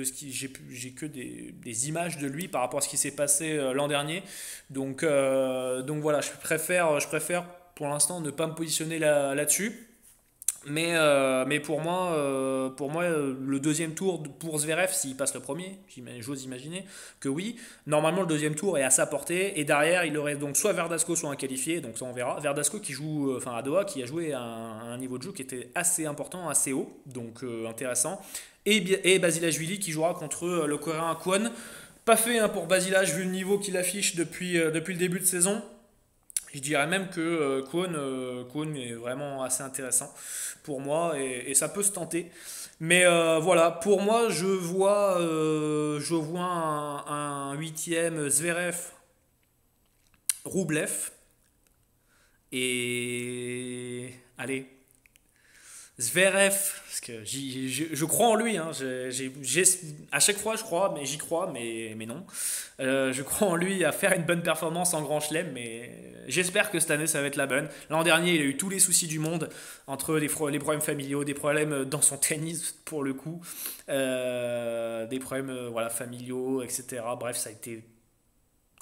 images de lui par rapport à ce qui s'est passé l'an dernier. Donc voilà, je préfère pour l'instant ne pas me positionner là-dessus. Mais pour moi, le deuxième tour pour Zverev, s'il passe le premier, j'ose imaginer que oui. Normalement, le deuxième tour est à sa portée. Et derrière, il aurait donc soit Verdasco, soit un qualifié. Donc ça, on verra. Verdasco qui joue, enfin à Doha, qui a joué à un niveau de jeu qui était assez important, assez haut. Donc intéressant. Et Basilashvili qui jouera contre le Coréen Kwon. Pas fait hein, pour Basilashvili vu le niveau qu'il affiche depuis le début de saison. Je dirais même que Kwon est vraiment assez intéressant pour moi et ça peut se tenter. Mais voilà, pour moi, je vois un huitième Zverev Roublev et allez, Zverev, parce que je crois en lui, hein, à chaque fois je crois, mais j'y crois, mais non. Je crois en lui à faire une bonne performance en Grand Chelem, mais j'espère que cette année ça va être la bonne. L'an dernier, il a eu tous les soucis du monde, entre les problèmes familiaux, des problèmes dans son tennis pour le coup, des problèmes voilà, familiaux, etc. Bref, ça a été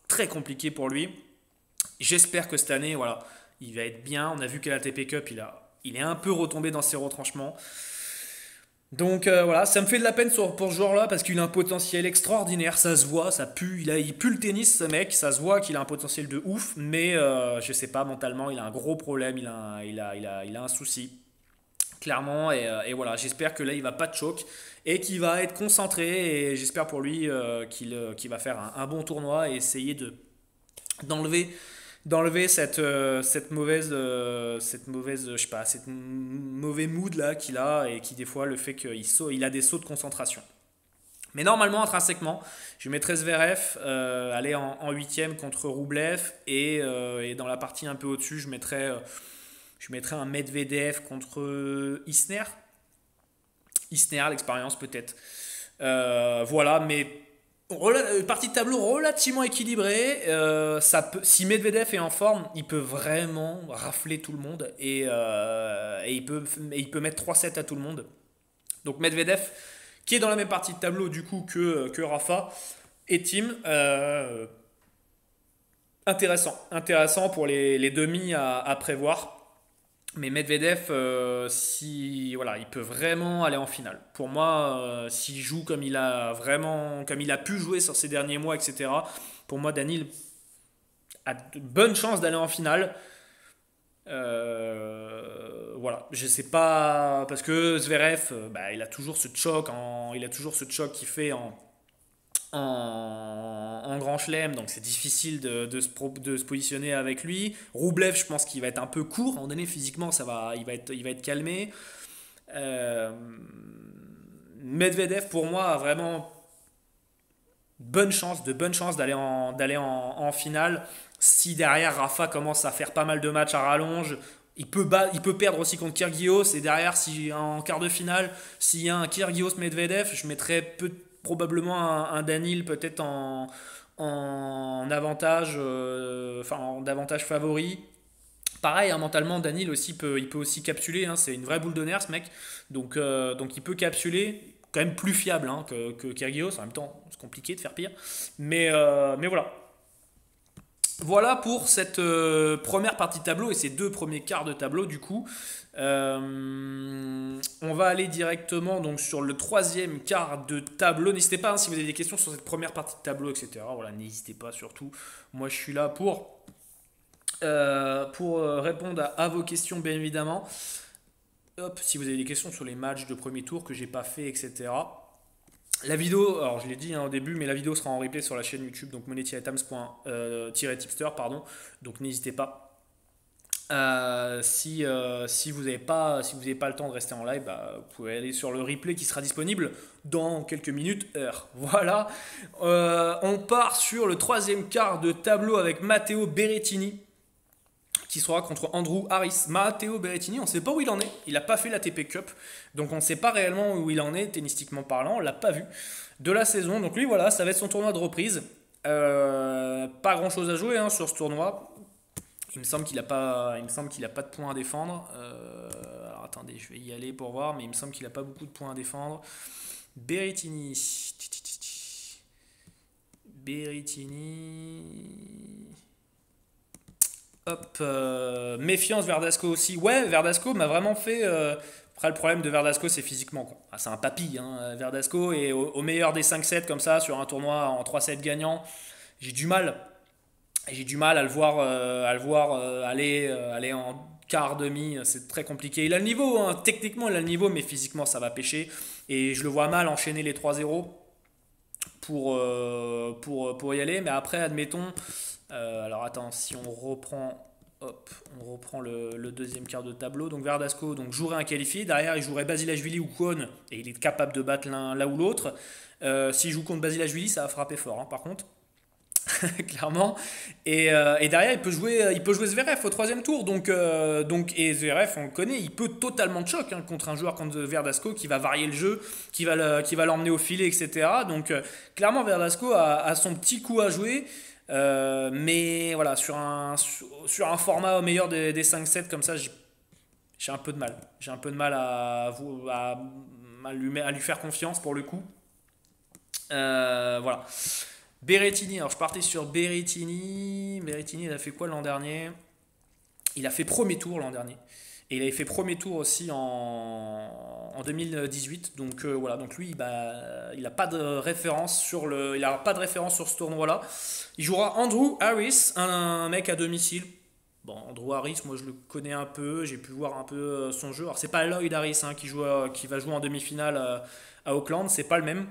très compliqué pour lui. J'espère que cette année, voilà, il va être bien. On a vu qu'à la TP Cup, il est un peu retombé dans ses retranchements. Donc voilà, ça me fait de la peine pour ce joueur-là parce qu'il a un potentiel extraordinaire, ça se voit, ça pue, il pue le tennis ce mec, ça se voit qu'il a un potentiel de ouf, mais je sais pas, mentalement il a un gros problème, il a un souci, clairement, et voilà, j'espère que là il va pas de choc et qu'il va être concentré et j'espère pour lui qu'il va faire un bon tournoi et essayer d'enlever cette mauvaise je sais pas cette mauvais mood là qu'il a et qui des fois le fait qu'il a des sauts de concentration. Mais normalement, intrinsèquement, je mettrais Zverev aller en huitième contre Roublev et dans la partie un peu au-dessus, je mettrais un Medvedev contre Isner. Isner, l'expérience peut-être. Voilà, mais partie de tableau relativement équilibrée. Si Medvedev est en forme, il peut vraiment rafler tout le monde et il peut mettre 3-7 à tout le monde. Donc Medvedev, qui est dans la même partie de tableau du coup que Rafa et Tim. Intéressant pour les demi à prévoir. Mais Medvedev, si voilà, il peut vraiment aller en finale. Pour moi, s'il joue comme il a pu jouer sur ces derniers mois, etc. Pour moi, Daniil a de bonnes chances d'aller en finale. Voilà, je sais pas parce que Zverev, bah, il a toujours ce choc qu'il fait en grand chelem, donc c'est difficile de se positionner avec lui. Roublev, je pense qu'il va être un peu court, à un moment donné physiquement, il va être calmé. Euh, Medvedev, pour moi, a vraiment de bonnes chances d'aller en finale. Si derrière Rafa commence à faire pas mal de matchs à rallonge, il peut perdre aussi contre Kyrgios. Et derrière, si en quart de finale, s'il y a un Kyrgios-Medvedev, je mettrais probablement un Daniil peut-être en avantage, enfin en avantage favori. Pareil, hein, mentalement, Daniil aussi il peut aussi capsuler, hein, c'est une vraie boule de nerfs ce mec. Donc il peut capsuler, quand même plus fiable hein, que Kyrgios. En même temps, c'est compliqué de faire pire. Mais voilà. Voilà pour cette première partie de tableau et ces deux premiers quarts de tableau du coup. On va aller directement donc sur le troisième quart de tableau. N'hésitez pas hein, si vous avez des questions sur cette première partie de tableau, etc. Voilà, n'hésitez pas surtout. Moi, je suis là pour répondre à vos questions, bien évidemment. Hop, si vous avez des questions sur les matchs de premier tour que j'ai pas fait, etc. La vidéo, alors je l'ai dit hein, au début, mais la vidéo sera en replay sur la chaîne YouTube, donc monetiatams.tipster, pardon. Donc n'hésitez pas. Si vous n'avez pas le temps de rester en live, bah, vous pouvez aller sur le replay qui sera disponible dans quelques minutes, heure. Voilà. On part sur le troisième quart de tableau avec Matteo Berrettini qui sera contre Andrew Harris. Matteo Berrettini, on ne sait pas où il en est. Il n'a pas fait la TP Cup. Donc on ne sait pas réellement où il en est, tennistiquement parlant. On ne l'a pas vu de la saison. Donc lui, voilà, ça va être son tournoi de reprise. Pas grand chose à jouer hein, sur ce tournoi. Il me semble qu'il n'a pas de points à défendre. Alors attendez, je vais y aller pour voir. Mais il me semble qu'il n'a pas beaucoup de points à défendre. Berrettini. Hop, méfiance Verdasco aussi. Ouais, Verdasco m'a vraiment fait. Après, le problème de Verdasco, c'est physiquement, quoi. Ah, c'est un papy, hein, Verdasco. Et au meilleur des 5-7 comme ça, sur un tournoi en 3-7 gagnant, j'ai du mal. J'ai du mal à le voir aller en quart, demi. C'est très compliqué. Il a le niveau, hein, techniquement, il a le niveau, mais physiquement, ça va pêcher. Et je le vois mal enchaîner les 3-0 pour y aller. Mais après, admettons. Alors attends, si on reprend, hop, on reprend le deuxième quart de tableau. Donc Verdasco jouerait un qualifié. Derrière, il jouerait Basilashvili ou Kwon et il est capable de battre l'un ou l'autre. S'il joue contre Basilashvili, ça va frapper fort, hein, par contre. Clairement. Et derrière, il peut jouer Zverev au troisième tour. Et Zverev, on le connaît, il peut totalement de choc hein, contre un joueur comme Verdasco qui va varier le jeu, qui va l'emmener au filet, etc. Donc, clairement, Verdasco a son petit coup à jouer. Mais voilà, sur un format au meilleur des 5-7 comme ça, j'ai un peu de mal. J'ai un peu de mal à lui faire confiance pour le coup. Voilà. Berrettini, alors je partais sur Berrettini. Berrettini, il a fait quoi l'an dernier? Il a fait premier tour l'an dernier. Et il avait fait premier tour aussi en 2018. Donc voilà, donc lui, bah, il n'a pas de référence sur ce tournoi-là. Il jouera Andrew Harris, un mec à domicile. Bon, Andrew Harris, moi je le connais un peu, j'ai pu voir un peu son jeu. Alors c'est pas Lloyd Harris hein, qui va jouer en demi-finale à Auckland, c'est pas le même.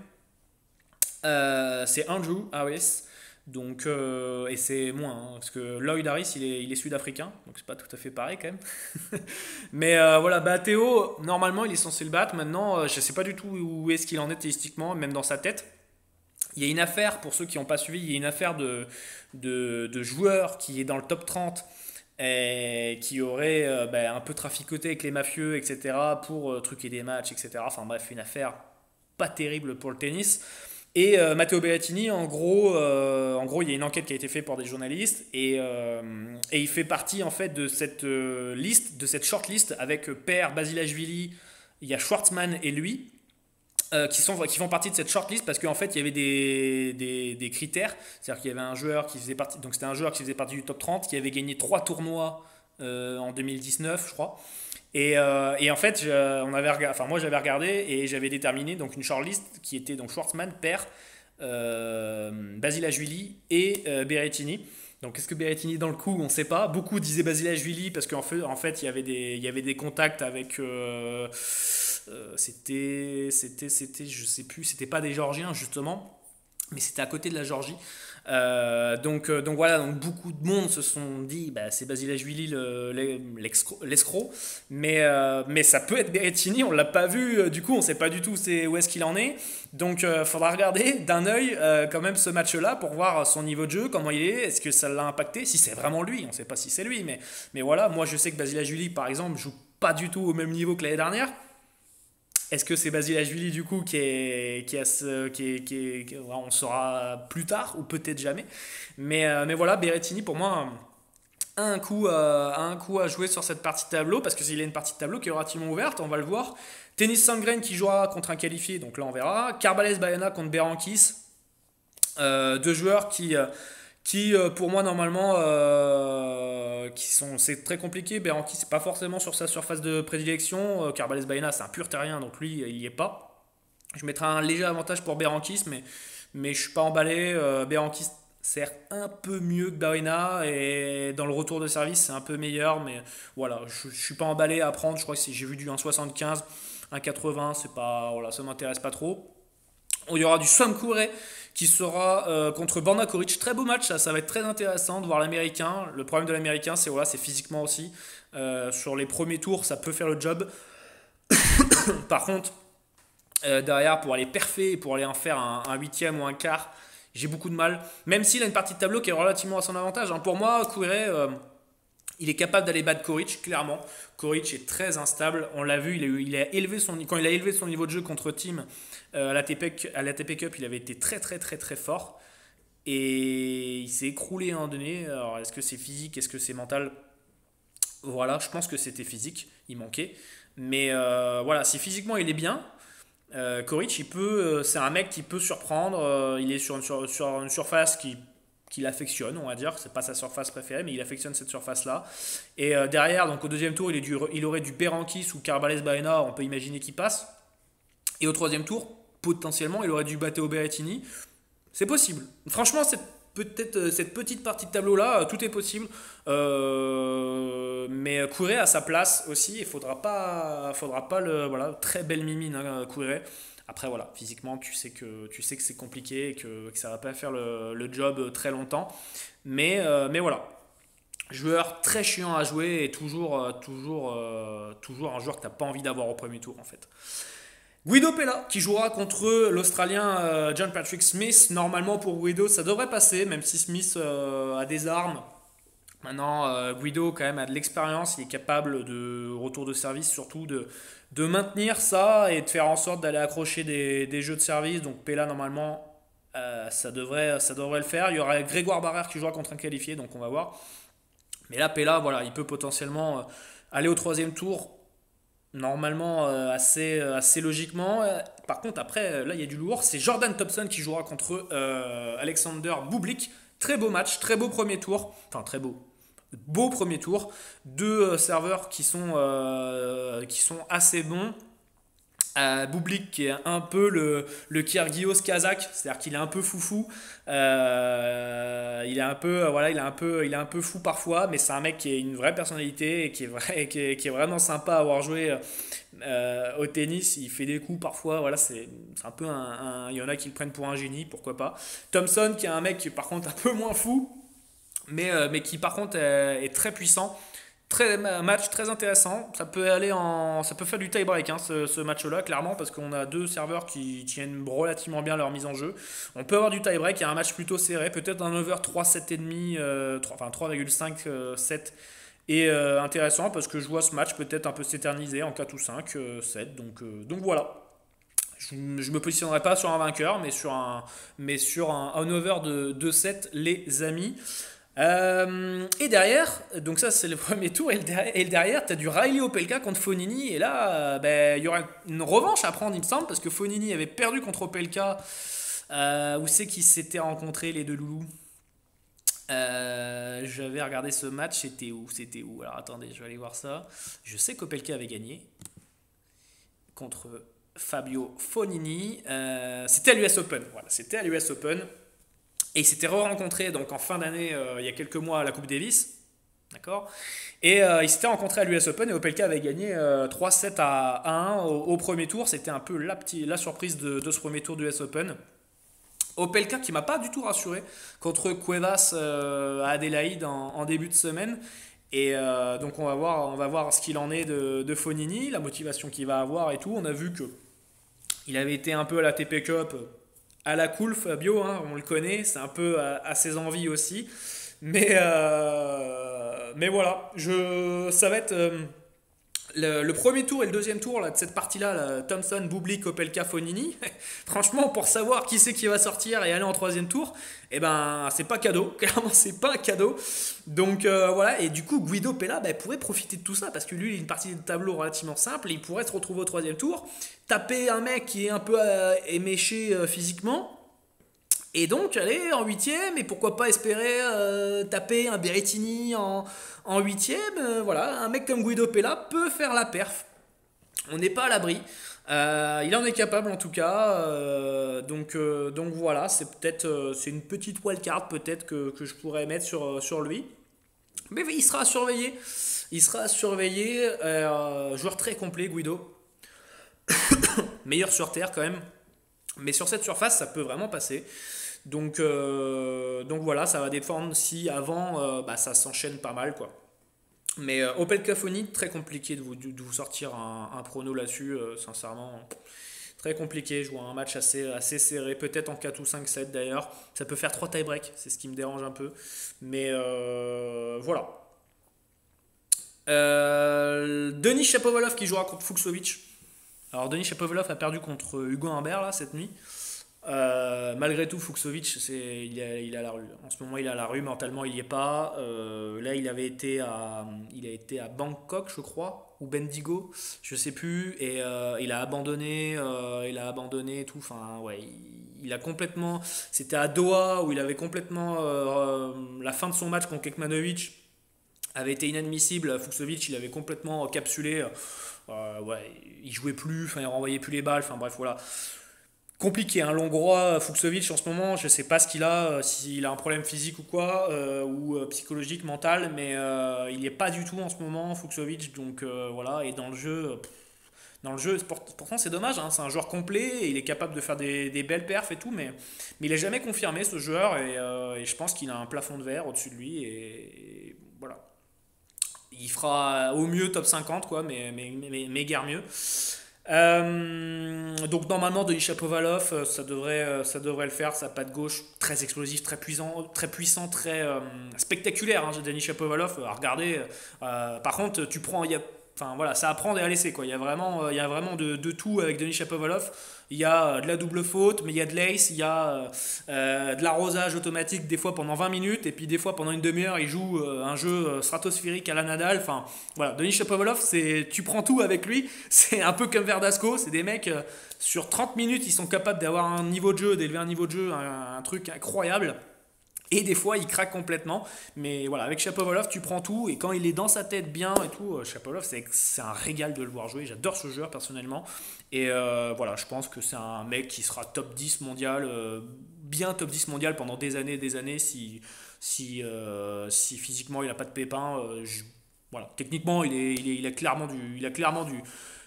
C'est Andrew Harris. Donc, et c'est moins, hein, parce que Lloyd Harris, il est sud-africain, donc c'est pas tout à fait pareil quand même. Mais voilà, bah, Théo, normalement, il est censé le battre. Maintenant, je sais pas du tout où est-ce qu'il en est statistiquement, même dans sa tête. Il y a une affaire, pour ceux qui n'ont pas suivi, il y a une affaire de joueur qui est dans le top 30 et qui aurait un peu traficoté avec les mafieux, etc., pour truquer des matchs, etc. Enfin bref, une affaire pas terrible pour le tennis. Et Matteo Berrettini, en gros, il y a une enquête qui a été faite par des journalistes et il fait partie en fait de cette liste, de cette shortlist avec Per Basilashvili, il y a Schwartzmann et lui qui font partie de cette shortlist parce qu'en fait il y avait des critères, c'est-à-dire qu'il y avait un joueur qui faisait partie, donc c'était un joueur qui faisait partie du top 30 qui avait gagné 3 tournois en 2019 je crois. Et en fait, moi j'avais regardé et j'avais déterminé donc une shortlist qui était donc Schwartzmann, Per, Basilashvili et Berrettini. Donc est-ce que Berrettini dans le coup, on ne sait pas. Beaucoup disaient Basilashvili parce qu'en fait il y avait des contacts avec je sais plus, c'était pas des Géorgiens justement, mais c'était à côté de la Géorgie. Donc voilà, donc beaucoup de monde se sont dit bah, c'est Basilashvili l'escroc, mais ça peut être Berrettini, on l'a pas vu, du coup on sait pas du tout où est-ce qu'il en est, donc faudra regarder d'un œil quand même ce match-là pour voir son niveau de jeu, comment il est ce que ça l'a impacté, si c'est vraiment lui, on sait pas si c'est lui, mais voilà, moi je sais que Basilashvili par exemple joue pas du tout au même niveau que l'année dernière. Est-ce que c'est Basilashvili du coup on saura plus tard ou peut-être jamais. Mais voilà, Berrettini pour moi a un coup à jouer sur cette partie de tableau parce que s'il a une partie de tableau qui est relativement ouverte, on va le voir. Tennis Sandgren qui jouera contre un qualifié, donc là on verra. Carbales Baena contre Berankis, deux joueurs qui pour moi normalement c'est très compliqué. Berankis c'est pas forcément sur sa surface de prédilection. Carbales Baena c'est un pur terrien donc lui il y est pas. Je mettrai un léger avantage pour Berankis mais je suis pas emballé. Berankis sert un peu mieux que Baena et dans le retour de service c'est un peu meilleur mais voilà je suis pas emballé à prendre. Je crois que j'ai vu du 1,75, 1,80, c'est pas voilà, ça m'intéresse pas trop. Il y aura du Swam Kouré qui sera contre Borna Koric. Très beau match, ça va être très intéressant de voir l'américain. Le problème de l'américain, c'est physiquement aussi. Sur les premiers tours, ça peut faire le job. Par contre, derrière, pour aller perfer et pour aller en faire un huitième ou un quart, j'ai beaucoup de mal. Même s'il a une partie de tableau qui est relativement à son avantage. Hein. Pour moi, Kouré, il est capable d'aller battre Koric, clairement. Koric est très instable. On l'a vu, quand il a élevé son niveau de jeu contre Team à l'ATP Cup, il avait été très très très très fort. Et il s'est écroulé à un moment donné. Alors, est-ce que c'est physique, est-ce que c'est mental? Voilà, je pense que c'était physique, il manquait. Mais voilà, si physiquement il est bien, Koric, c'est un mec qui peut surprendre. Il est sur une surface qu'il affectionne, on va dire. C'est pas sa surface préférée, mais il affectionne cette surface-là. Et derrière, donc au deuxième tour, il aurait du Berankis ou Carbales Baena, on peut imaginer qu'il passe. Et au troisième tour, potentiellement, il aurait du Matteo Berrettini. C'est possible. Franchement, peut-être cette petite partie de tableau-là, tout est possible. Mais Kouré à sa place aussi, il faudra pas le voilà, très belle mimine hein, Kouré. Après voilà, physiquement tu sais que c'est compliqué et que ça va pas faire le job très longtemps. Mais voilà, joueur très chiant à jouer et toujours un joueur que t'as pas envie d'avoir au premier tour en fait. Guido Pella qui jouera contre l'Australien John Patrick Smith. Normalement pour Guido ça devrait passer, même si Smith a des armes. Maintenant Guido quand même a de l'expérience, il est capable de retour de service surtout de maintenir ça et de faire en sorte d'aller accrocher des jeux de service. Donc Pella normalement ça devrait le faire. Il y aura Grégoire Barrère qui jouera contre un qualifié, donc on va voir. Mais là Pella voilà, il peut potentiellement aller au troisième tour normalement assez logiquement. Par contre, après, là, il y a du lourd. C'est Jordan Thompson qui jouera contre Alexander Bublik. Très beau match, très beau premier tour. Enfin, très beau. Beau premier tour. Deux serveurs qui sont assez bons. Bublik qui est un peu le Kyrgios kazakh, c'est-à-dire qu'il est un peu foufou, il est un peu voilà, il est un peu fou parfois, mais c'est un mec qui a une vraie personnalité et qui est vraiment sympa à avoir joué au tennis. Il fait des coups parfois, voilà, c'est un peu il y en a qui le prennent pour un génie, pourquoi pas. Thompson qui est un mec qui est par contre un peu moins fou, mais qui par contre est très puissant. Un match très intéressant. Ça peut faire du tie-break hein, ce match-là, clairement, parce qu'on a deux serveurs qui tiennent relativement bien leur mise en jeu. On peut avoir du tie-break. Il y a un match plutôt serré, peut-être un over 3,7,5, 3,5 7 et intéressant parce que je vois ce match peut-être un peu s'éterniser en 4 ou 5 7. Donc voilà. Je ne me positionnerai pas sur un vainqueur, mais sur un over de 2-7, les amis. Et derrière, donc ça c'est le premier tour, et le derrière, tu as du Riley Opelka contre Fonini, et là, ben, il y aura une revanche à prendre, il me semble, parce que Fonini avait perdu contre Opelka. Où c'est qu'ils s'étaient rencontrés, les deux loulous? J'avais regardé ce match, c'était où? Alors attendez, je vais aller voir ça. Je sais qu'Opelka avait gagné contre Fabio Fonini. C'était à l'US Open, voilà, c'était à l'US Open. Et ils s'étaient re-rencontrés donc en fin d'année, il y a quelques mois à la Coupe Davis. D'accord. Et ils s'étaient rencontrés à l'US Open et Opelka avait gagné 3-7 à 1 au premier tour. C'était un peu la surprise de ce premier tour du US Open. Opelka qui m'a pas du tout rassuré contre Cuevas à Adélaïde en début de semaine. Et donc on va voir ce qu'il en est de Fonini, la motivation qu'il va avoir et tout. On a vu que il avait été un peu à la TP Cup à la cool, Fabio, hein, on le connaît, c'est un peu à ses envies aussi. Mais voilà, ça va être le premier tour et le deuxième tour là, de cette partie-là, là, Thompson, Bublik, Opelka, Fonini. Franchement, pour savoir qui c'est qui va sortir et aller en troisième tour, eh ben, c'est pas cadeau. Clairement, c'est pas un cadeau. Donc voilà, et du coup, Guido Pella pourrait profiter de tout ça parce que lui, il a une partie de tableau relativement simple. Et il pourrait se retrouver au troisième tour, taper un mec qui est un peu éméché physiquement. Et donc aller en huitième, et pourquoi pas espérer taper un Berrettini en huitième. Voilà, un mec comme Guido Pella peut faire la perf. On n'est pas à l'abri. Il en est capable en tout cas. Donc voilà, c'est une petite wildcard peut-être que je pourrais mettre sur lui. Mais il sera surveillé. Il sera surveillé. Joueur très complet, Guido. Meilleur sur terre quand même. Mais sur cette surface, ça peut vraiment passer. Donc voilà, ça va dépendre si avant ça s'enchaîne pas mal quoi. Mais Opelka Fonini, très compliqué de vous sortir un prono là-dessus, sincèrement. Très compliqué, je vois un match assez serré, peut-être en 4 ou 5 7 d'ailleurs. Ça peut faire 3 tie-break, c'est ce qui me dérange un peu. Mais voilà. Denis Shapovalov qui jouera contre Fuxovic. Alors Denis Shapovalov a perdu contre Hugo Humbert là cette nuit. Malgré tout, Fuxovic, il est à la rue. En ce moment, il est à la rue, mentalement, il n'y est pas. Là, il a été à Bangkok, je crois, ou Bendigo, je sais plus, et il a abandonné, et tout. Enfin, ouais, il a complètement. C'était à Doha où il avait complètement la fin de son match contre Kekmanovic avait été inadmissible. Fuxovic, il avait complètement capsulé. Ouais, il jouait plus, enfin, il renvoyait plus les balles. Enfin bref, voilà. Compliqué, un Hongrois, Fuxovic en ce moment, je sais pas ce qu'il a, s'il a un problème physique ou quoi, ou psychologique, mental, mais il n'est pas du tout en ce moment, Fuxovic, donc voilà, et dans le jeu, pourtant c'est dommage, hein, c'est un joueur complet, et il est capable de faire des belles perfs et tout, mais il n'est jamais confirmé ce joueur, et je pense qu'il a un plafond de verre au-dessus de lui, et voilà. Il fera au mieux top 50, quoi, mais guère mieux. Donc normalement Denis Shapovalov ça devrait le faire, sa patte gauche très explosif, très puissant, très spectaculaire, hein, Denis Shapovalov à regarder. Par contre tu prends, enfin voilà, ça à prendre et à laisser quoi. Il y a vraiment de tout avec Denis Shapovalov. Il y a de la double faute, mais il y a de l'ace, il y a de l'arrosage automatique des fois pendant 20 minutes, et puis des fois pendant une demi-heure il joue un jeu stratosphérique à la Nadal. Enfin voilà, Denis Shapovalov, tu prends tout avec lui, c'est un peu comme Verdasco, c'est des mecs sur 30 minutes ils sont capables d'avoir un niveau de jeu, d'élever un niveau de jeu, un truc incroyable. Et des fois, il craque complètement. Mais voilà, avec Shapovalov, tu prends tout. Et quand il est dans sa tête bien et tout, Shapovalov, c'est un régal de le voir jouer. J'adore ce joueur personnellement. Et voilà, je pense que c'est un mec qui sera top 10 mondial, bien top 10 mondial pendant des années, si physiquement il n'a pas de pépin. Voilà, techniquement, il a clairement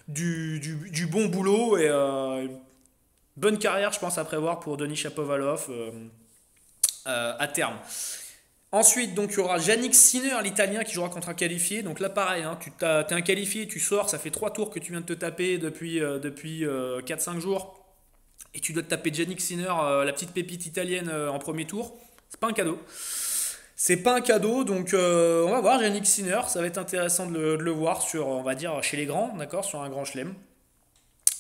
du bon boulot. Et bonne carrière, je pense, à prévoir pour Denis Shapovalov. À terme. Ensuite, donc, il y aura Yannick Sinner, l'Italien, qui jouera contre un qualifié. Donc là, pareil, hein, t'es un qualifié, tu sors, ça fait 3 tours que tu viens de te taper depuis 4-5 jours. Et tu dois te taper Yannick Sinner, la petite pépite italienne en premier tour. C'est pas un cadeau. C'est pas un cadeau, donc on va voir Yannick Sinner. Ça va être intéressant de le voir sur, on va dire, chez les grands, d'accord, sur un grand chelem.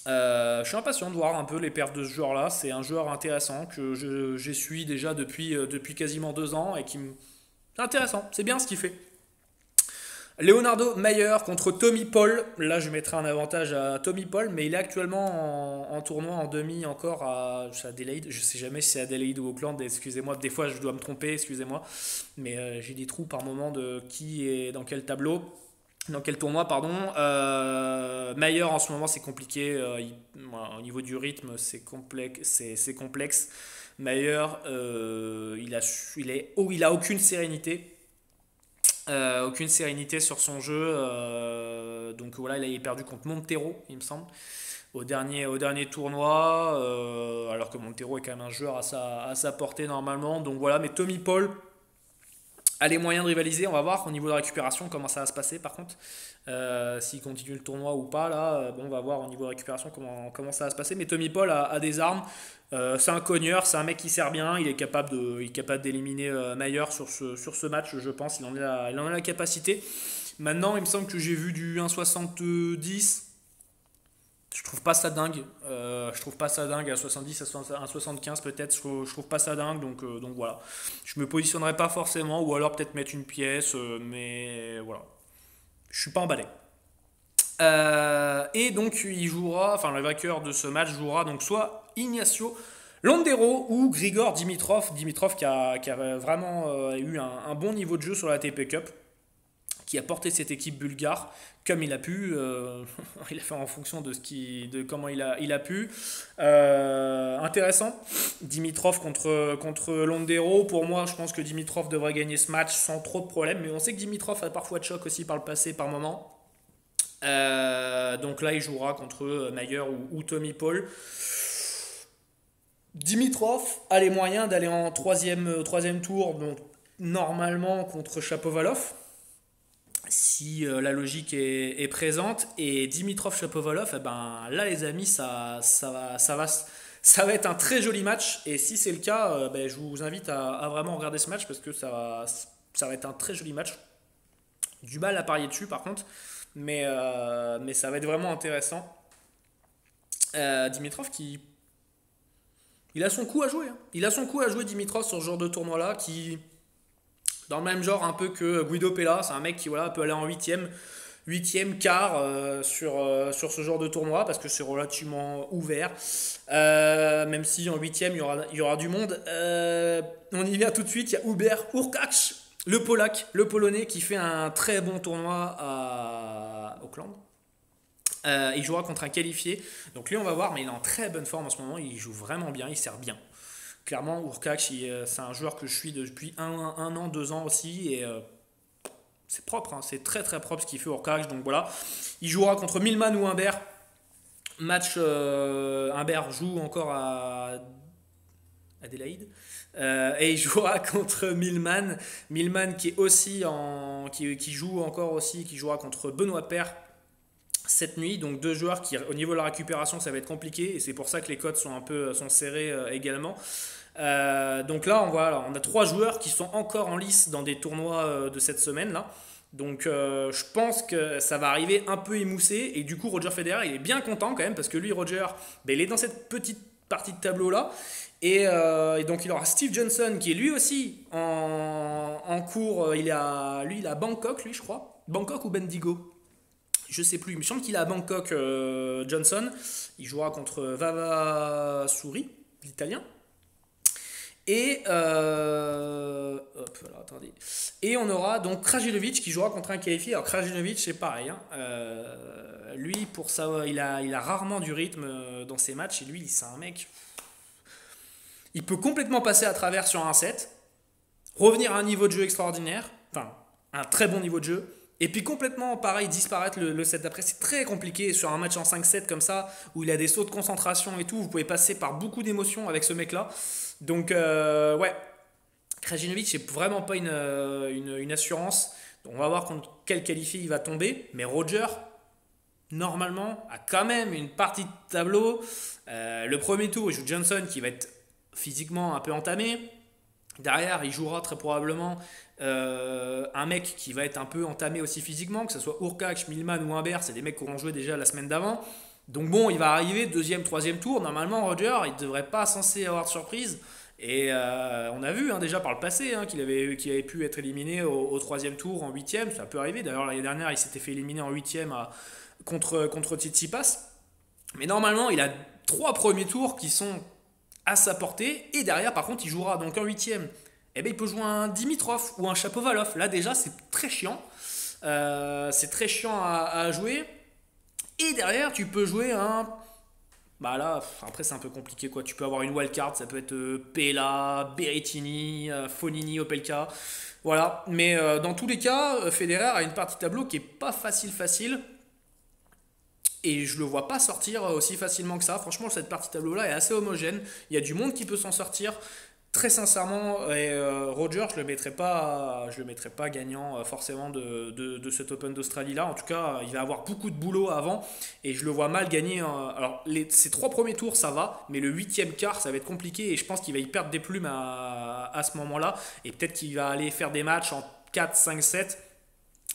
Je suis impatient de voir un peu les perfs de ce joueur-là. C'est un joueur intéressant que je suis déjà depuis quasiment 2 ans et c'est intéressant. C'est bien ce qu'il fait. Leonardo Mayer contre Tommy Paul. Là, je mettrai un avantage à Tommy Paul, mais il est actuellement en tournoi en demi encore à Adelaide. Je sais jamais si c'est Adelaide ou Auckland. Excusez-moi, des fois je dois me tromper, excusez-moi. Mais j'ai des trous par moment de qui est dans quel tableau. Dans quel tournoi, pardon. Mayer en ce moment c'est compliqué. Voilà, au niveau du rythme c'est complexe. C'est complexe. Mayer, il a aucune sérénité. Aucune sérénité sur son jeu. Donc voilà, il a perdu contre Montero, il me semble, au dernier tournoi. Alors que Montero est quand même un joueur à sa portée normalement. Donc voilà, mais Tommy Paul a les moyens de rivaliser. On va voir au niveau de la récupération comment ça va se passer par contre. S'il continue le tournoi ou pas, là, bon, on va voir au niveau de récupération comment ça va se passer. Mais Tommy Paul a des armes. C'est un cogneur, c'est un mec qui sert bien. Il est capable d'éliminer Mayer sur ce match, je pense. Il en a la capacité. Maintenant, il me semble que j'ai vu du 1,70. Je trouve pas ça dingue. Je trouve pas ça dingue à 70, à 75 peut-être. Je trouve pas ça dingue. Donc voilà. Je me positionnerai pas forcément. Ou alors peut-être mettre une pièce. Mais voilà. Je suis pas emballé. Et donc il jouera, enfin le vainqueur de ce match jouera donc soit Ignacio Londero ou Grigor Dimitrov. Dimitrov qui a vraiment eu un bon niveau de jeu sur la ATP Cup, qui a porté cette équipe bulgare comme il a pu. Il a fait en fonction de comment il a pu. Intéressant. Dimitrov contre Londero. Pour moi, je pense que Dimitrov devrait gagner ce match sans trop de problèmes. Mais on sait que Dimitrov a parfois de choc aussi par le passé, par moment. Donc là, il jouera contre Mayer ou Tommy Paul. Dimitrov a les moyens d'aller en troisième tour, donc normalement contre Shapovalov, si la logique est présente. Et Dimitrov Shapovalov, eh ben, là les amis, ça va être un très joli match. Et si c'est le cas, ben, je vous invite à vraiment regarder ce match parce que ça va être un très joli match. Du mal à parier dessus par contre, mais ça va être vraiment intéressant. Dimitrov il a son coup à jouer, hein. Il a son coup à jouer, Dimitrov, sur ce genre de tournoi-là, qui, dans le même genre un peu que Guido Pella, c'est un mec qui voilà, peut aller en huitième quart sur ce genre de tournoi, parce que c'est relativement ouvert. Même si en huitième, il y aura du monde. On y vient tout de suite, il y a Hubert Hurkacz, le Polonais, qui fait un très bon tournoi à Auckland. Il jouera contre un qualifié. Donc lui, on va voir, mais il est en très bonne forme en ce moment. Il joue vraiment bien, il sert bien. Clairement, Hurkacz, c'est un joueur que je suis depuis un an, 2 ans aussi. Et c'est propre, hein, c'est très très propre ce qu'il fait Hurkacz. Donc voilà. Il jouera contre Millman ou Humbert. Match, Humbert joue encore à Adélaïde. Et il jouera contre Millman. Millman qui est aussi qui joue encore aussi, qui jouera contre Benoît Paire cette nuit. Donc deux joueurs qui, au niveau de la récupération, ça va être compliqué. Et c'est pour ça que les cotes sont serrées également. Donc là, on a 3 joueurs qui sont encore en lice dans des tournois de cette semaine là. Donc je pense que ça va arriver un peu émoussé. Et du coup, Roger Federer, il est bien content quand même parce que lui, Roger, ben, il est dans cette petite partie de tableau là. Et donc il aura Steve Johnson qui est lui aussi en cours. Lui, il a Bangkok, lui, je crois. Bangkok ou Bendigo, je sais plus. Il me semble qu'il est à Bangkok, Johnson. Il jouera contre Vavassuri, l'Italien. Et hop, alors, attendez. Et on aura donc Krajinovic qui jouera contre un qualifié. Alors Krajinovic, c'est pareil, hein. Lui, pour ça, il a rarement du rythme dans ses matchs. Et lui, c'est un mec. Il peut complètement passer à travers sur un set, revenir à un niveau de jeu extraordinaire, enfin un très bon niveau de jeu, et puis complètement pareil disparaître le set d'après. C'est très compliqué sur un match en 5-7 comme ça, où il a des sauts de concentration et tout. Vous pouvez passer par beaucoup d'émotions avec ce mec là. Donc ouais, Krajinovic, c'est vraiment pas une assurance. Donc on va voir contre quel qualifié il va tomber. Mais Roger, normalement, a quand même une partie de tableau. Le premier tour, il joue Johnson qui va être physiquement un peu entamé. Derrière, il jouera très probablement un mec qui va être un peu entamé aussi physiquement, que ce soit Urkac, Milman ou Humbert, c'est des mecs qui auront joué déjà la semaine d'avant. Donc bon, il va arriver deuxième, troisième tour. Normalement, Roger, il ne devrait pas censé avoir de surprise. Et on a vu déjà par le passé qu'il avait pu être éliminé au troisième tour, en huitième. Ça peut arriver. D'ailleurs, l'année dernière, il s'était fait éliminer en huitième contre Tsitsipas. Mais normalement, il a trois premiers tours qui sont à sa portée. Et derrière, par contre, il jouera donc en huitième. Eh ben, il peut jouer un Dimitrov ou un Chapovalov. Là, déjà, c'est très chiant. C'est très chiant à jouer. Et derrière, tu peux jouer un. Bah là, après, c'est un peu compliqué quoi. Tu peux avoir une wildcard. Ça peut être Pella, Berrettini, Fonini, Opelka. Voilà. Mais dans tous les cas, Federer a une partie tableau qui est pas facile. Et je le vois pas sortir aussi facilement que ça. Franchement, cette partie tableau-là est assez homogène. Il y a du monde qui peut s'en sortir. Très sincèrement, et Roger, je le mettrais pas gagnant forcément de cet Open d'Australie-là. En tout cas, il va avoir beaucoup de boulot avant. Et je le vois mal gagner. Alors, ces trois premiers tours, ça va. Mais le huitième quart, ça va être compliqué. Et je pense qu'il va y perdre des plumes à ce moment-là. Et peut-être qu'il va aller faire des matchs en 4, 5, 7.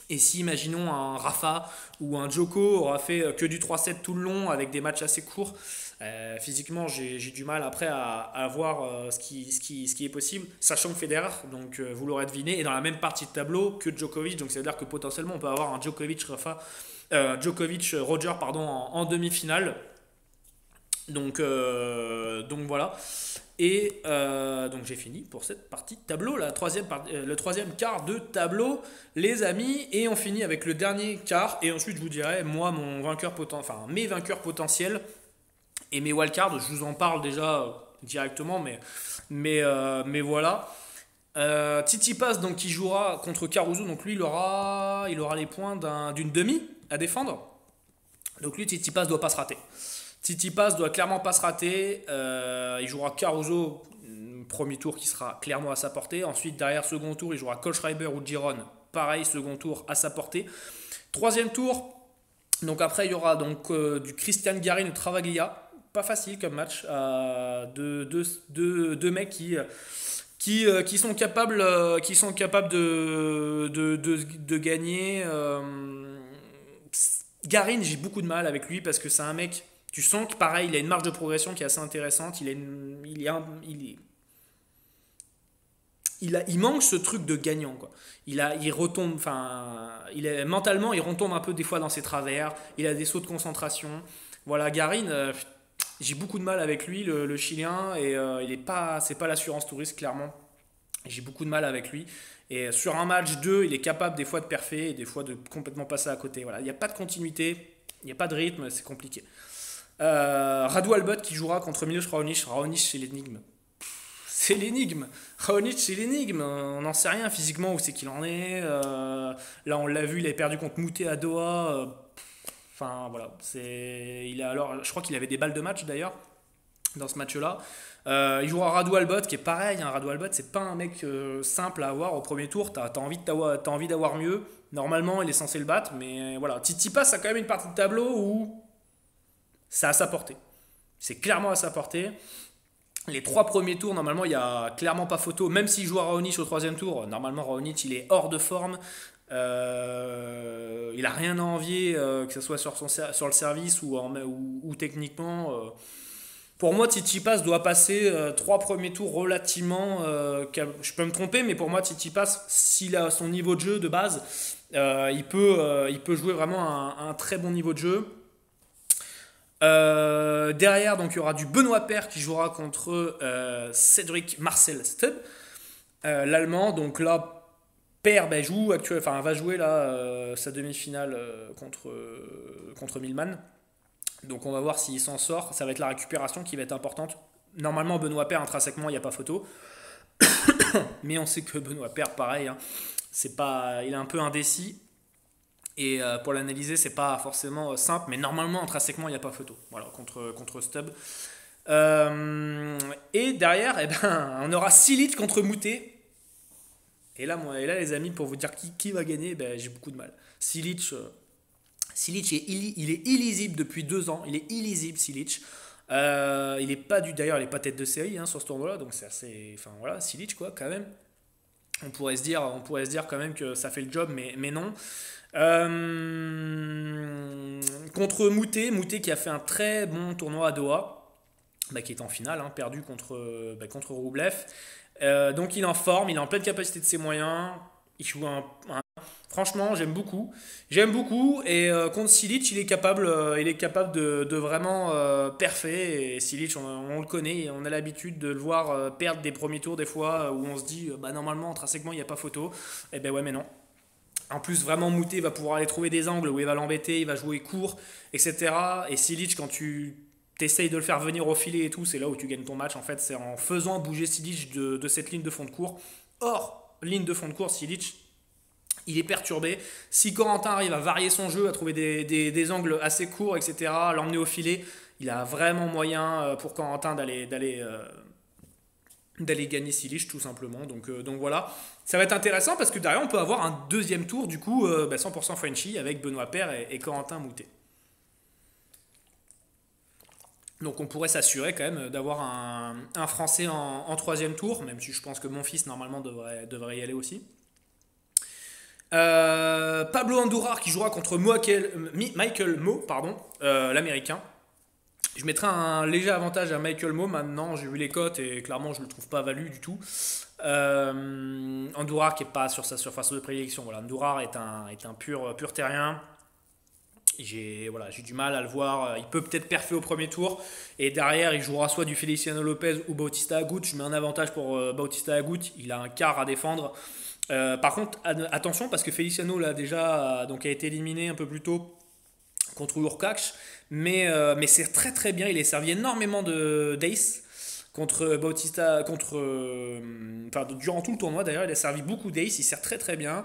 Et si, imaginons, un Rafa ou un Djoko aura fait que du 3-7 tout le long avec des matchs assez courts, physiquement, j'ai du mal après à voir ce qui est possible, sachant que Federer, donc vous l'aurez deviné, est dans la même partie de tableau que Djokovic, donc ça veut dire que potentiellement on peut avoir un Djokovic Roger pardon, en demi-finale. Donc voilà. Et donc j'ai fini pour cette partie de tableau, le troisième quart de tableau, les amis, et on finit avec le dernier quart. Et ensuite je vous dirai moi mes vainqueurs potentiels et mes wildcards. Je vous en parle déjà directement, mais voilà. Tsitsipas donc qui jouera contre Caruso, donc lui il aura les points d'une demi à défendre. Donc lui Tsitsipas doit pas se rater. Tsitsipas doit clairement pas se rater. Il jouera Caruso, premier tour qui sera clairement à sa portée. Ensuite, derrière, second tour, il jouera Kohlschreiber ou Giron. Pareil, second tour à sa portée. Troisième tour, donc après, il y aura donc, du Christian Garin ou Travaglia. Pas facile comme match. Deux mecs qui sont capables de gagner. Garin, j'ai beaucoup de mal avec lui parce que c'est un mec. Tu sens que pareil, il a une marge de progression qui est assez intéressante. Il manque ce truc de gagnant quoi. Il retombe, mentalement, il retombe un peu des fois dans ses travers. Il a des sauts de concentration. Voilà, Garin, j'ai beaucoup de mal avec lui, le Chilien, et c'est pas l'assurance touriste clairement. J'ai beaucoup de mal avec lui. Et sur un match 2, il est capable des fois de perfer et des fois de complètement passer à côté. Voilà, il n'y a pas de continuité, il n'y a pas de rythme, c'est compliqué. Radu Albot qui jouera contre Milos Raonic. Raonic, c'est l'énigme. C'est l'énigme. Raonic, c'est l'énigme. On n'en sait rien physiquement où c'est qu'il en est. Là, on l'a vu, il avait perdu contre Moutet à Doha. Enfin, voilà. Je crois qu'il avait des balles de match d'ailleurs dans ce match-là. Il jouera Radu Albot qui est pareil. Radu Albot, c'est pas un mec simple à avoir au premier tour. T'as envie d'avoir mieux. Normalement, il est censé le battre, mais voilà. Tsitsipas a quand même une partie de tableau où c'est à sa portée. C'est clairement à sa portée. Les trois premiers tours, normalement, il n'y a clairement pas photo. Même s'il joue à Raonic au troisième tour, normalement, Raonic, il est hors de forme. Il n'a rien à envier, que ce soit sur le service ou techniquement. Pour moi, Tsitsipas doit passer trois premiers tours relativement. Je peux me tromper, mais pour moi, Tsitsipas, s'il a son niveau de jeu de base, il peut jouer vraiment un très bon niveau de jeu. Derrière, donc il y aura du Benoît Paire qui jouera contre Cédric Marcel Stubb, l'allemand. Donc là, Paire va jouer là sa demi-finale contre Millman. Donc on va voir s'il s'en sort. Ça va être la récupération qui va être importante. Normalement, Benoît Paire, intrinsèquement, il n'y a pas photo. Mais on sait que Benoît Paire, pareil, il est un peu indécis. Et pour l'analyser, c'est pas forcément simple, mais normalement, intrinsèquement, il n'y a pas photo. Voilà, contre Stubb. Et derrière, on aura Silic contre Moutet. Et là, les amis, pour vous dire qui va gagner, ben, j'ai beaucoup de mal. Silic il est illisible depuis 2 ans. Il est illisible, Silic. Il est pas d'ailleurs, il est pas tête de série sur ce tournoi-là, donc c'est assez. Enfin voilà, Silic quoi, quand même. On pourrait se dire quand même que ça fait le job, mais non. Contre Moutet qui a fait un très bon tournoi à Doha, bah, qui est en finale, perdu contre Roublev. Donc il est en forme, il est en pleine capacité de ses moyens. Il joue franchement, j'aime beaucoup. J'aime beaucoup et contre Silic, il est capable de vraiment perfer. Et Silic, on le connaît, on a l'habitude de le voir perdre des premiers tours des fois où on se dit bah normalement intrinsèquement il n'y a pas photo. Et ben ouais mais non. En plus, vraiment, Moutet va pouvoir aller trouver des angles où il va l'embêter, il va jouer court, etc. Et Silic, quand tu essayes de le faire venir au filet et tout, c'est là où tu gagnes ton match. En fait, c'est en faisant bouger Silic de cette ligne de fond de cours. Or, ligne de fond de cours, Silic, il est perturbé. Si Corentin arrive à varier son jeu, à trouver des angles assez courts, etc., à l'emmener au filet, il a vraiment moyen pour Corentin d'aller gagner Silic tout simplement. Donc voilà, ça va être intéressant parce que derrière on peut avoir un deuxième tour du coup 100% Frenchy avec Benoît Paire et Corentin Moutet. Donc on pourrait s'assurer quand même d'avoir un Français en troisième tour, même si je pense que mon fils normalement devrait y aller aussi. Pablo Andujar qui jouera contre Michael Mo, pardon, l'américain. Je mettrais un léger avantage à Michael Mo maintenant. J'ai vu les cotes et clairement je ne le trouve pas valu du tout. Andujar qui n'est pas sur sa surface de prédilection. Voilà, Andujar est un pur terrien. J'ai du mal à le voir. Il peut peut-être perfer au premier tour. Et derrière, il jouera soit du Feliciano Lopez ou Bautista Agut. Je mets un avantage pour Bautista Agut. Il a un quart à défendre. Par contre, attention parce que Feliciano là, déjà donc, a été éliminé un peu plus tôt contre Urkach. Mais c'est très très bien. Il est servi énormément d'ace contre Bautista. Enfin, durant tout le tournoi d'ailleurs, il a servi beaucoup d'ace. Il sert très très bien.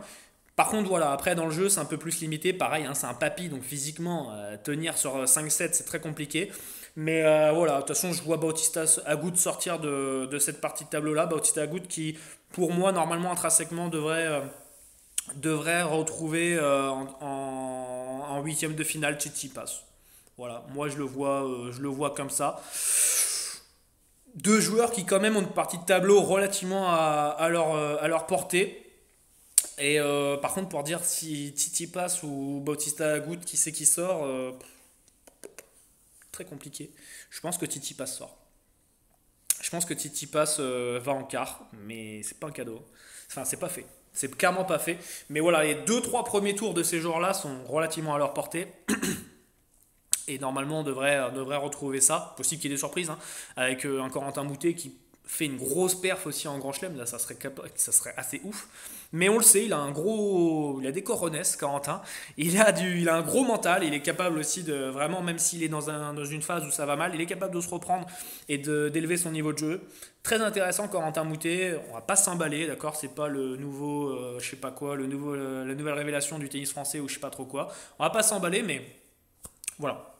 Par contre, voilà, après dans le jeu, c'est un peu plus limité. Pareil, c'est un papy, donc physiquement, tenir sur 5-7, c'est très compliqué. Mais voilà, de toute façon, je vois Bautista Agut sortir de cette partie de tableau-là. Bautista Agut qui, pour moi, normalement, intrinsèquement, devrait retrouver en huitième de finale Tsitsipas. Voilà, moi je le vois comme ça. Deux joueurs qui quand même ont une partie de tableau relativement à leur portée. Et par contre, pour dire si Tsitsipas ou Bautista Agut, qui c'est qui sort, très compliqué. Je pense que Tsitsipas sort. Je pense que Tsitsipas va en quart, mais c'est pas un cadeau. Enfin, c'est pas fait. C'est clairement pas fait. Mais voilà, les deux-trois premiers tours de ces joueurs-là sont relativement à leur portée. Et normalement, on devrait retrouver ça. Possible qu'il y ait des surprises, avec un Corentin Moutet qui fait une grosse perf aussi en Grand Chelem. Là, ça serait assez ouf. Mais on le sait, il a des coronesses, Corentin. Il a un gros mental. Il est capable aussi de vraiment, même s'il est dans une phase où ça va mal, il est capable de se reprendre et d'élever son niveau de jeu. Très intéressant, Corentin Moutet. On va pas s'emballer, d'accord. C'est pas le nouveau, je sais pas quoi, la nouvelle révélation du tennis français ou je sais pas trop quoi. On va pas s'emballer, mais voilà.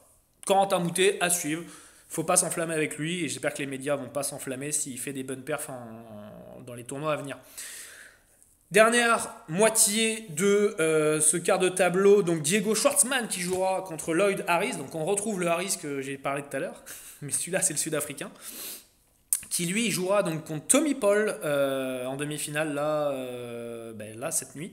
Corentin Moutet à suivre. Faut pas s'enflammer avec lui et j'espère que les médias vont pas s'enflammer s'il fait des bonnes perfs dans les tournois à venir. Dernière moitié de ce quart de tableau, donc Diego Schwartzmann qui jouera contre Lloyd Harris. Donc on retrouve le Harris que j'ai parlé tout à l'heure, mais celui-là c'est le Sud-Africain, qui lui jouera donc contre Tommy Paul en demi-finale là cette nuit.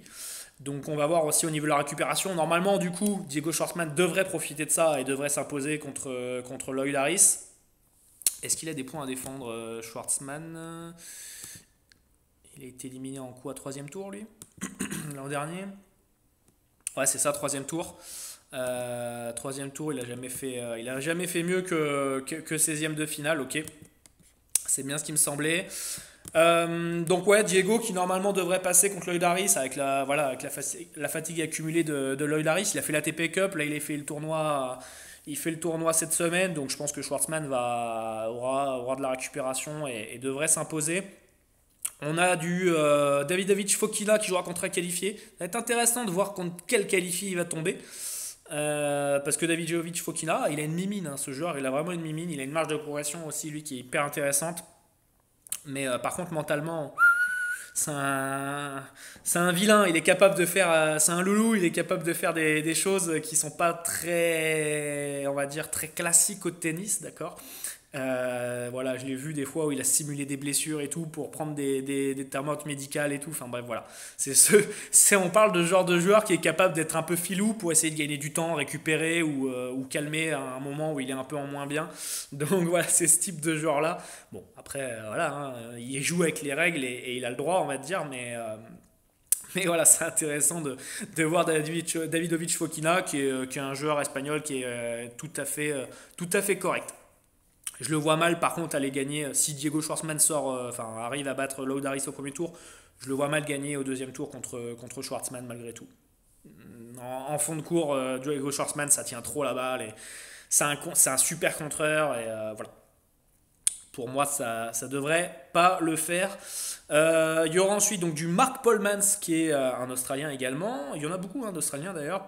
Donc on va voir aussi au niveau de la récupération. Normalement, du coup, Diego Schwartzmann devrait profiter de ça et devrait s'imposer contre Lloyd Harris. Est-ce qu'il a des points à défendre, Schwartzmann? Il a été éliminé en quoi? Troisième tour, lui? L'an dernier? Ouais, c'est ça, troisième tour. Troisième tour, il a jamais fait mieux que 16e de finale, ok. C'est bien ce qui me semblait. Donc ouais, Diego qui normalement devrait passer contre Lloyd Harris avec la fatigue accumulée de Lloyd Harris. Il a fait la TP Cup, là il fait le tournoi cette semaine, donc je pense que Schwartzmann aura de la récupération et devrait s'imposer. On a du Davidovich Fokina qui jouera contre un qualifié. Ça va être intéressant de voir contre quel qualifié il va tomber. Parce que Davidovich Fokina, il a une mimine, ce joueur, il a vraiment une mimine, il a une marge de progression aussi, lui, qui est hyper intéressante. Mais par contre, mentalement, c'est un, c'est un vilain, il est capable de faire, c'est un loulou, il est capable de faire des choses qui sont pas très, on va dire, très classiques au tennis, d'accord? Voilà, je l'ai vu des fois où il a simulé des blessures et tout pour prendre des thermos médicales et tout. Enfin bref, voilà. On parle de ce genre de joueur qui est capable d'être un peu filou pour essayer de gagner du temps, récupérer ou calmer à un moment où il est un peu en moins bien. Donc voilà, c'est ce type de joueur-là. Bon, après, voilà, hein, il joue avec les règles et il a le droit, on va te dire, mais voilà, c'est intéressant de voir Davidovic Fokina, qui est un joueur espagnol qui est tout à fait correct. Je le vois mal, par contre, aller gagner. Si Diego Schwartzmann enfin, arrive à battre Laudaris au premier tour, je le vois mal gagner au deuxième tour contre Schwartzmann malgré tout. En fond de cours, Diego Schwartzmann, ça tient trop la balle. Et c'est un super contreur. Et voilà. Pour moi, ça devrait pas le faire. Il y aura ensuite donc, du Mark Polmans, qui est un Australien également. Il y en a beaucoup d'Australiens d'ailleurs.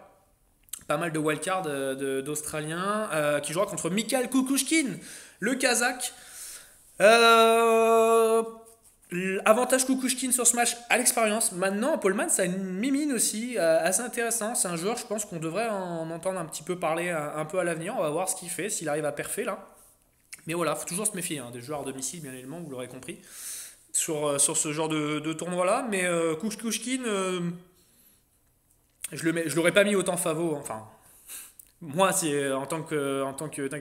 Pas mal de wildcards d'Australiens qui jouera contre Mikhail Kukushkin, le Kazakh. Euh, Avantage Kukushkin sur ce match à l'expérience. Maintenant, Paulman, ça a une mimine aussi assez intéressant. C'est un joueur, je pense qu'on devrait en entendre un petit peu parler un peu à l'avenir. On va voir ce qu'il fait, s'il arrive à perfer là. Mais voilà, faut toujours se méfier des joueurs à domicile, bien évidemment, vous l'aurez compris, sur ce genre de tournoi-là. Mais Kukushkin, je l'aurais pas mis autant favo. Enfin, moi, en tant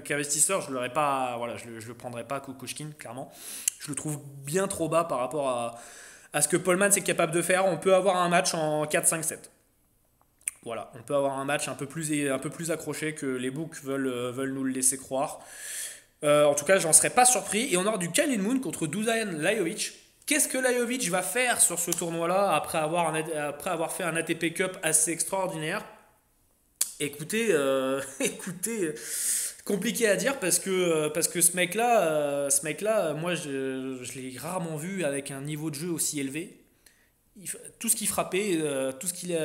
qu'investisseur, je l'aurais pas, voilà, je le prendrais pas Kukushkin, clairement. Je le trouve bien trop bas par rapport à ce que Paulman est capable de faire. On peut avoir un match en 4-5-7. Voilà, on peut avoir un match un peu plus accroché que les books veulent nous le laisser croire. En tout cas, j'en serais pas surpris. Et on aura du Kyle Moon contre Dusan Lajovic. Qu'est-ce que Lajovic va faire sur ce tournoi-là après avoir fait un ATP Cup assez extraordinaire? Écoutez, écoutez, compliqué à dire parce que moi je l'ai rarement vu avec un niveau de jeu aussi élevé. Tout ce qu'il frappait,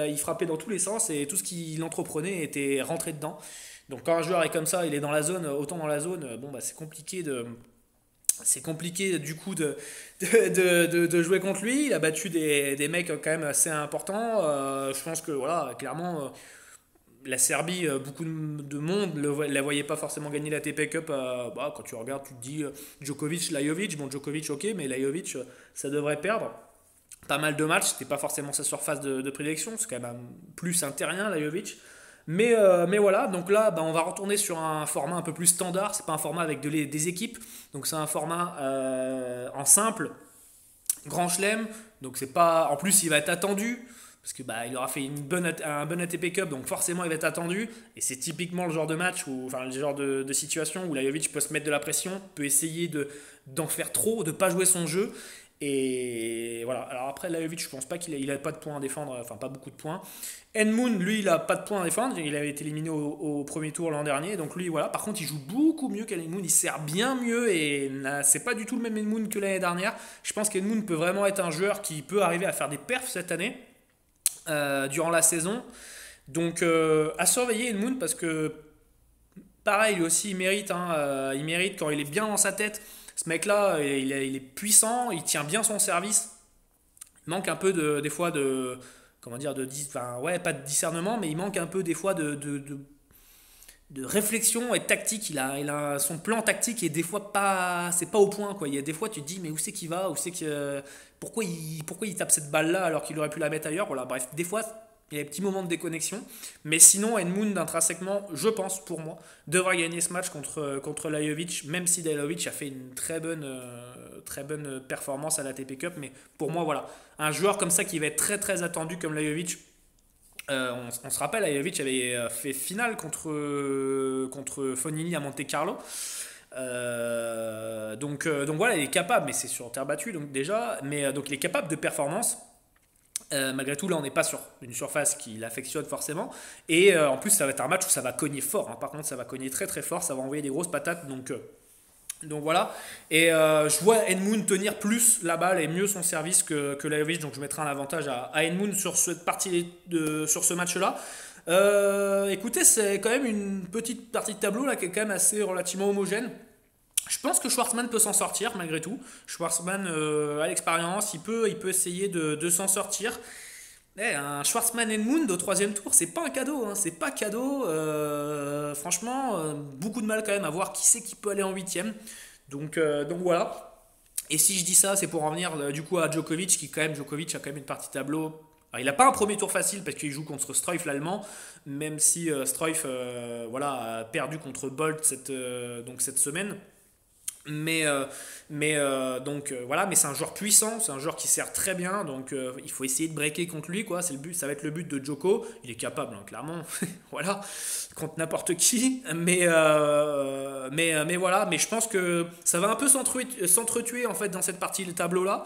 il frappait dans tous les sens et tout ce qu'il entreprenait était rentré dedans. Donc quand un joueur est comme ça, il est dans la zone, autant dans la zone, bon bah c'est compliqué du coup de jouer contre lui. Il a battu des mecs quand même assez importants. Je pense que voilà, clairement, la Serbie, beaucoup de monde ne la voyait pas forcément gagner la TP Cup. Bah, quand tu regardes, tu te dis Djokovic, Lajovic. Bon, Djokovic, ok, mais Lajovic, ça devrait perdre. Pas mal de matchs, c'était pas forcément sa surface de prédilection, c'est quand même plus un terrien, Lajovic. Mais voilà, donc là, bah, on va retourner sur un format un peu plus standard. C'est pas un format avec des équipes, donc c'est un format en simple, grand chelem. Donc c'est pas. En plus, il va être attendu parce que bah, il aura fait un bon ATP Cup, donc forcément il va être attendu. Et c'est typiquement le genre de match enfin le genre de situation où Lajovic peut se mettre de la pression, peut essayer d'en faire trop, de pas jouer son jeu. Et voilà. Alors après, Lajovic, je pense pas qu'il a pas de points à défendre, enfin pas beaucoup de points. Enmoon, lui, il a pas de points à défendre. Il avait été éliminé au premier tour l'an dernier. Donc lui, voilà. Par contre, il joue beaucoup mieux qu'Enmoon. Il sert bien mieux et c'est pas du tout le même Enmoon que l'année dernière. Je pense qu'Enmoon peut vraiment être un joueur qui peut arriver à faire des perfs cette année, durant la saison. Donc à surveiller Enmoon parce que pareil, lui aussi, il mérite. Il mérite quand il est bien dans sa tête. Ce mec-là, il est puissant, il tient bien son service. Il manque un peu des fois comment dire, enfin, ouais, pas de discernement, mais il manque un peu des fois de réflexion et de tactique. Son plan tactique est des fois pas, c'est pas au point, quoi. Il y a des fois, tu te dis, mais où c'est qu'il va, pourquoi il tape cette balle-là alors qu'il aurait pu la mettre ailleurs. Voilà, bref, des fois, il y a des petits moments de déconnexion. Mais sinon, Enmoon, intrinsèquement, je pense, pour moi, devra gagner ce match contre Lajovic, même si Lajovic a fait une très bonne performance à la TP Cup. Mais pour moi, voilà, un joueur comme ça qui va être très très attendu comme Lajovic. On se rappelle, Lajovic avait fait finale contre Fonini à Monte Carlo. Donc voilà, il est capable, mais c'est sur terre battue donc déjà, mais donc il est capable de performance. Malgré tout, là, on n'est pas sur une surface qui l'affectionne forcément. Et en plus, ça va être un match où ça va cogner fort. Par contre, ça va cogner très très fort. Ça va envoyer des grosses patates. Donc voilà. Et je vois Enmoon tenir plus la balle et mieux son service que Lajovic. Donc je mettrai un avantage à Enmoon sur cette partie sur ce match-là. Écoutez, c'est quand même une petite partie de tableau là, qui est quand même assez relativement homogène. Je pense que Schwartzman peut s'en sortir malgré tout. Schwartzman a l'expérience, il peut essayer de s'en sortir. Un Schwartzman Edmund au troisième tour, c'est pas un cadeau, hein, c'est pas cadeau. Franchement, beaucoup de mal quand même à voir qui c'est qui peut aller en huitième. Donc voilà. Et si je dis ça, c'est pour en venir du coup à Djokovic, qui quand même, Djokovic a quand même une partie tableau. Alors, il n'a pas un premier tour facile parce qu'il joue contre Struff l'allemand, même si Struff voilà, a perdu contre Bolt donc cette semaine. Mais, voilà, mais c'est un joueur puissant, c'est un joueur qui sert très bien, donc il faut essayer de breaker contre lui, quoi. C'est le but, ça va être le but de Djoko. Il est capable, hein, clairement, voilà, contre n'importe qui. Mais voilà, mais je pense que ça va un peu s'entretuer en fait dans cette partie du tableau là.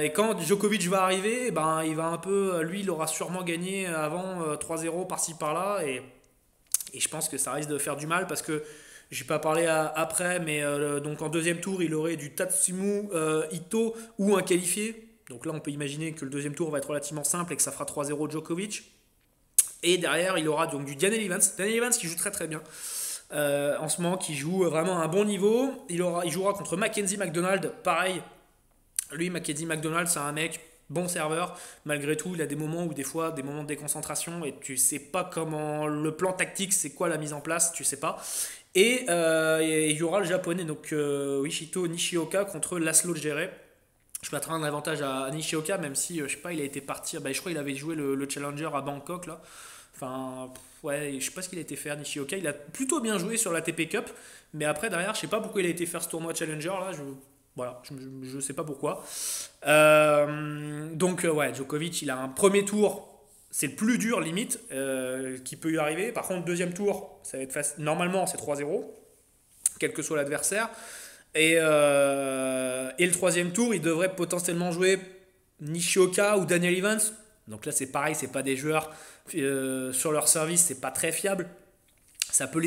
Et quand Djokovic va arriver, ben il va un peu, lui, il aura sûrement gagné avant 3-0 par-ci par-là, et je pense que ça risque de faire du mal parce que j'ai pas parlé après, mais donc en deuxième tour, il aurait du Tatsumu Ito ou un qualifié. Donc là, on peut imaginer que le deuxième tour va être relativement simple et que ça fera 3-0 Djokovic. Et derrière, il aura donc du Daniel Evans. Daniel Evans qui joue très très bien en ce moment, qui joue vraiment à un bon niveau. Il jouera contre Mackenzie McDonald, pareil. Lui, Mackenzie McDonald, c'est un mec bon serveur. Malgré tout, il a des moments où des fois, des moments de déconcentration et tu sais pas comment le plan tactique, c'est quoi la mise en place, tu sais pas. Et il y aura le japonais, donc Ishito Nishioka contre Laszlo Djere. Je mettrai un avantage à Nishioka, même si, je sais pas, il a été partir. Bah, je crois qu'il avait joué le Challenger à Bangkok, là. Enfin, ouais, je sais pas ce qu'il a été faire, Nishioka. Il a plutôt bien joué sur la TP Cup, mais après, derrière, je sais pas pourquoi il a été faire ce tournoi Challenger, là. Voilà, je sais pas pourquoi. Ouais, Djokovic, il a un premier tour, c'est le plus dur limite qui peut y arriver. Par contre, deuxième tour, ça va être facile. Normalement, c'est 3-0, quel que soit l'adversaire. Et le troisième tour, il devrait potentiellement jouer Nishioka ou Daniel Evans. Donc là, c'est pareil, c'est pas des joueurs sur leur service, c'est pas très fiable. Ça peut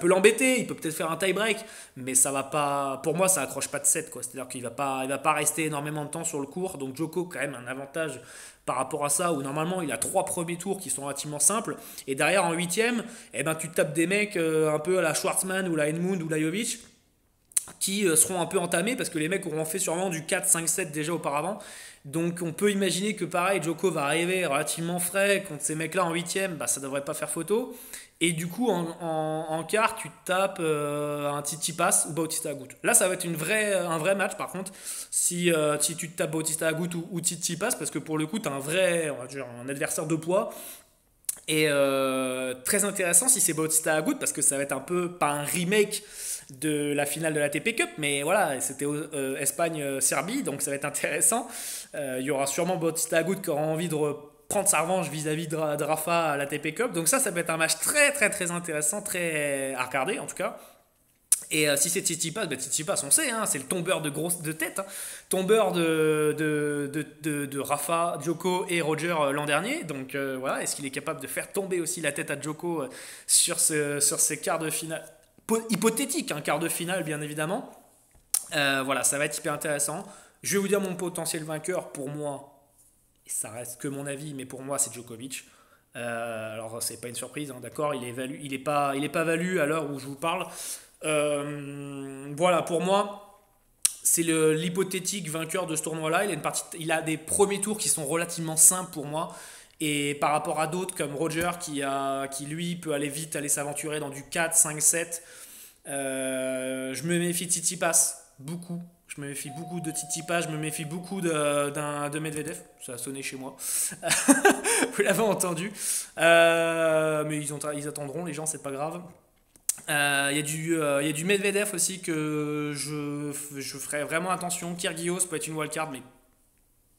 l'embêter, il peut peut-être faire un tie-break, mais ça va pas. Pour moi, ça accroche pas de 7, quoi. C'est-à-dire qu'il va pas rester énormément de temps sur le court. Donc Djoko, quand même, un avantage par rapport à ça, où normalement il a trois premiers tours qui sont relativement simples. Et derrière, en huitième, eh ben, tu tapes des mecs un peu à la Schwartzman ou la Edmund ou la Jovic qui seront un peu entamés parce que les mecs auront fait sûrement du 4-5-7 déjà auparavant. Donc on peut imaginer que pareil, Djoko va arriver relativement frais contre ces mecs-là en huitième, bah, ça devrait pas faire photo. Et du coup, en quart, tu tapes un Tsitsipas ou Bautista Agut. Là, ça va être un vrai match, par contre, si tu tapes Bautista Agut ou Tsitsipas, parce que pour le coup, tu as on va dire, un adversaire de poids. Et très intéressant si c'est Bautista Agut, parce que ça va être un peu, pas un remake de la finale de la TP Cup, mais voilà, c'était Espagne-Serbie, donc ça va être intéressant. Il y aura sûrement Bautista Agut qui aura envie de prendre sa revanche vis-à-vis de Rafa à la TP Cup. Donc ça peut être un match très très très intéressant, très à regarder en tout cas. Et si c'est Tsitsipas, Tsitsipas on sait, hein, c'est le tombeur de tête, hein, tombeur de Rafa, Djoko et Roger l'an dernier. Donc voilà, est-ce qu'il est capable de faire tomber aussi la tête à Djoko sur ces quarts de finale hypothétique, un quart de finale bien évidemment. Voilà, ça va être hyper intéressant. Je vais vous dire mon potentiel vainqueur pour moi. Et ça reste que mon avis, mais pour moi c'est Djokovic. Alors c'est pas une surprise, hein, d'accord, il est pas valu à l'heure où je vous parle. Voilà, pour moi c'est l'hypothétique vainqueur de ce tournoi-là. Il a des premiers tours qui sont relativement simples pour moi. Et par rapport à d'autres comme Roger qui lui peut aller s'aventurer dans du 4, 5, 7, je me méfie de Tsitsipas beaucoup. Je me méfie beaucoup de Tsitsipas, je me méfie beaucoup de Medvedev. Ça a sonné chez moi. Vous l'avez entendu. Mais ils attendront, les gens, c'est pas grave. Il y a du Medvedev aussi que je ferai vraiment attention. Kyrgios peut être une wildcard, mais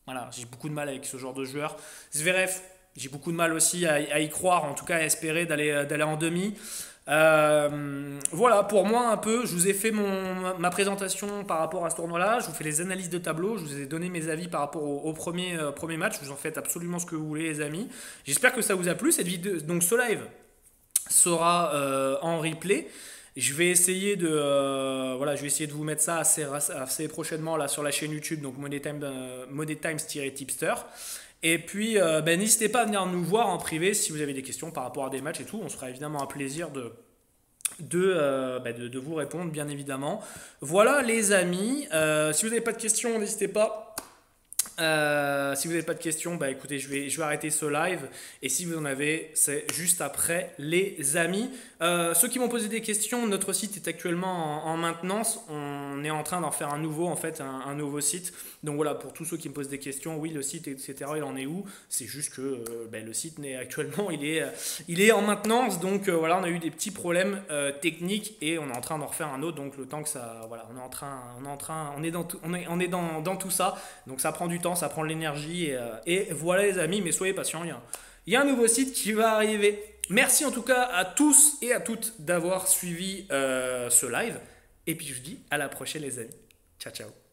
voilà, j'ai beaucoup de mal avec ce genre de joueur. Zverev, j'ai beaucoup de mal aussi à y croire, en tout cas à espérer d'aller en demi. Voilà, pour moi un peu, je vous ai fait ma présentation par rapport à ce tournoi-là, je vous fais les analyses de tableau, je vous ai donné mes avis par rapport au premier match, vous en faites absolument ce que vous voulez les amis. J'espère que ça vous a plu, cette vidéo, donc ce live sera en replay. Je vais essayer de vous mettre ça assez prochainement là sur la chaîne YouTube, donc Money Times-Tipster. Et puis, n'hésitez pas à venir nous voir en privé si vous avez des questions par rapport à des matchs et tout. On se fera évidemment un plaisir de vous répondre, bien évidemment. Voilà les amis, si vous n'avez pas de questions, n'hésitez pas. Si vous n'avez pas de questions, bah écoutez, je vais arrêter ce live. Et si vous en avez, c'est juste après, les amis. Ceux qui m'ont posé des questions, notre site est actuellement en maintenance. On est en train d'en faire un nouveau, en fait, un nouveau site. Donc voilà, pour tous ceux qui me posent des questions, oui, le site, etc., il en est où? C'est juste que le site n'est actuellement, il est en maintenance. Donc voilà, on a eu des petits problèmes techniques et on est en train d'en refaire un autre. Donc le temps que ça, voilà, on est dans tout ça. Donc ça prend du temps, ça prend de l'énergie. Et voilà les amis, mais soyez patients, il y a un nouveau site qui va arriver. Merci en tout cas à tous et à toutes d'avoir suivi ce live. Et puis je vous dis à la prochaine les amis. Ciao ciao.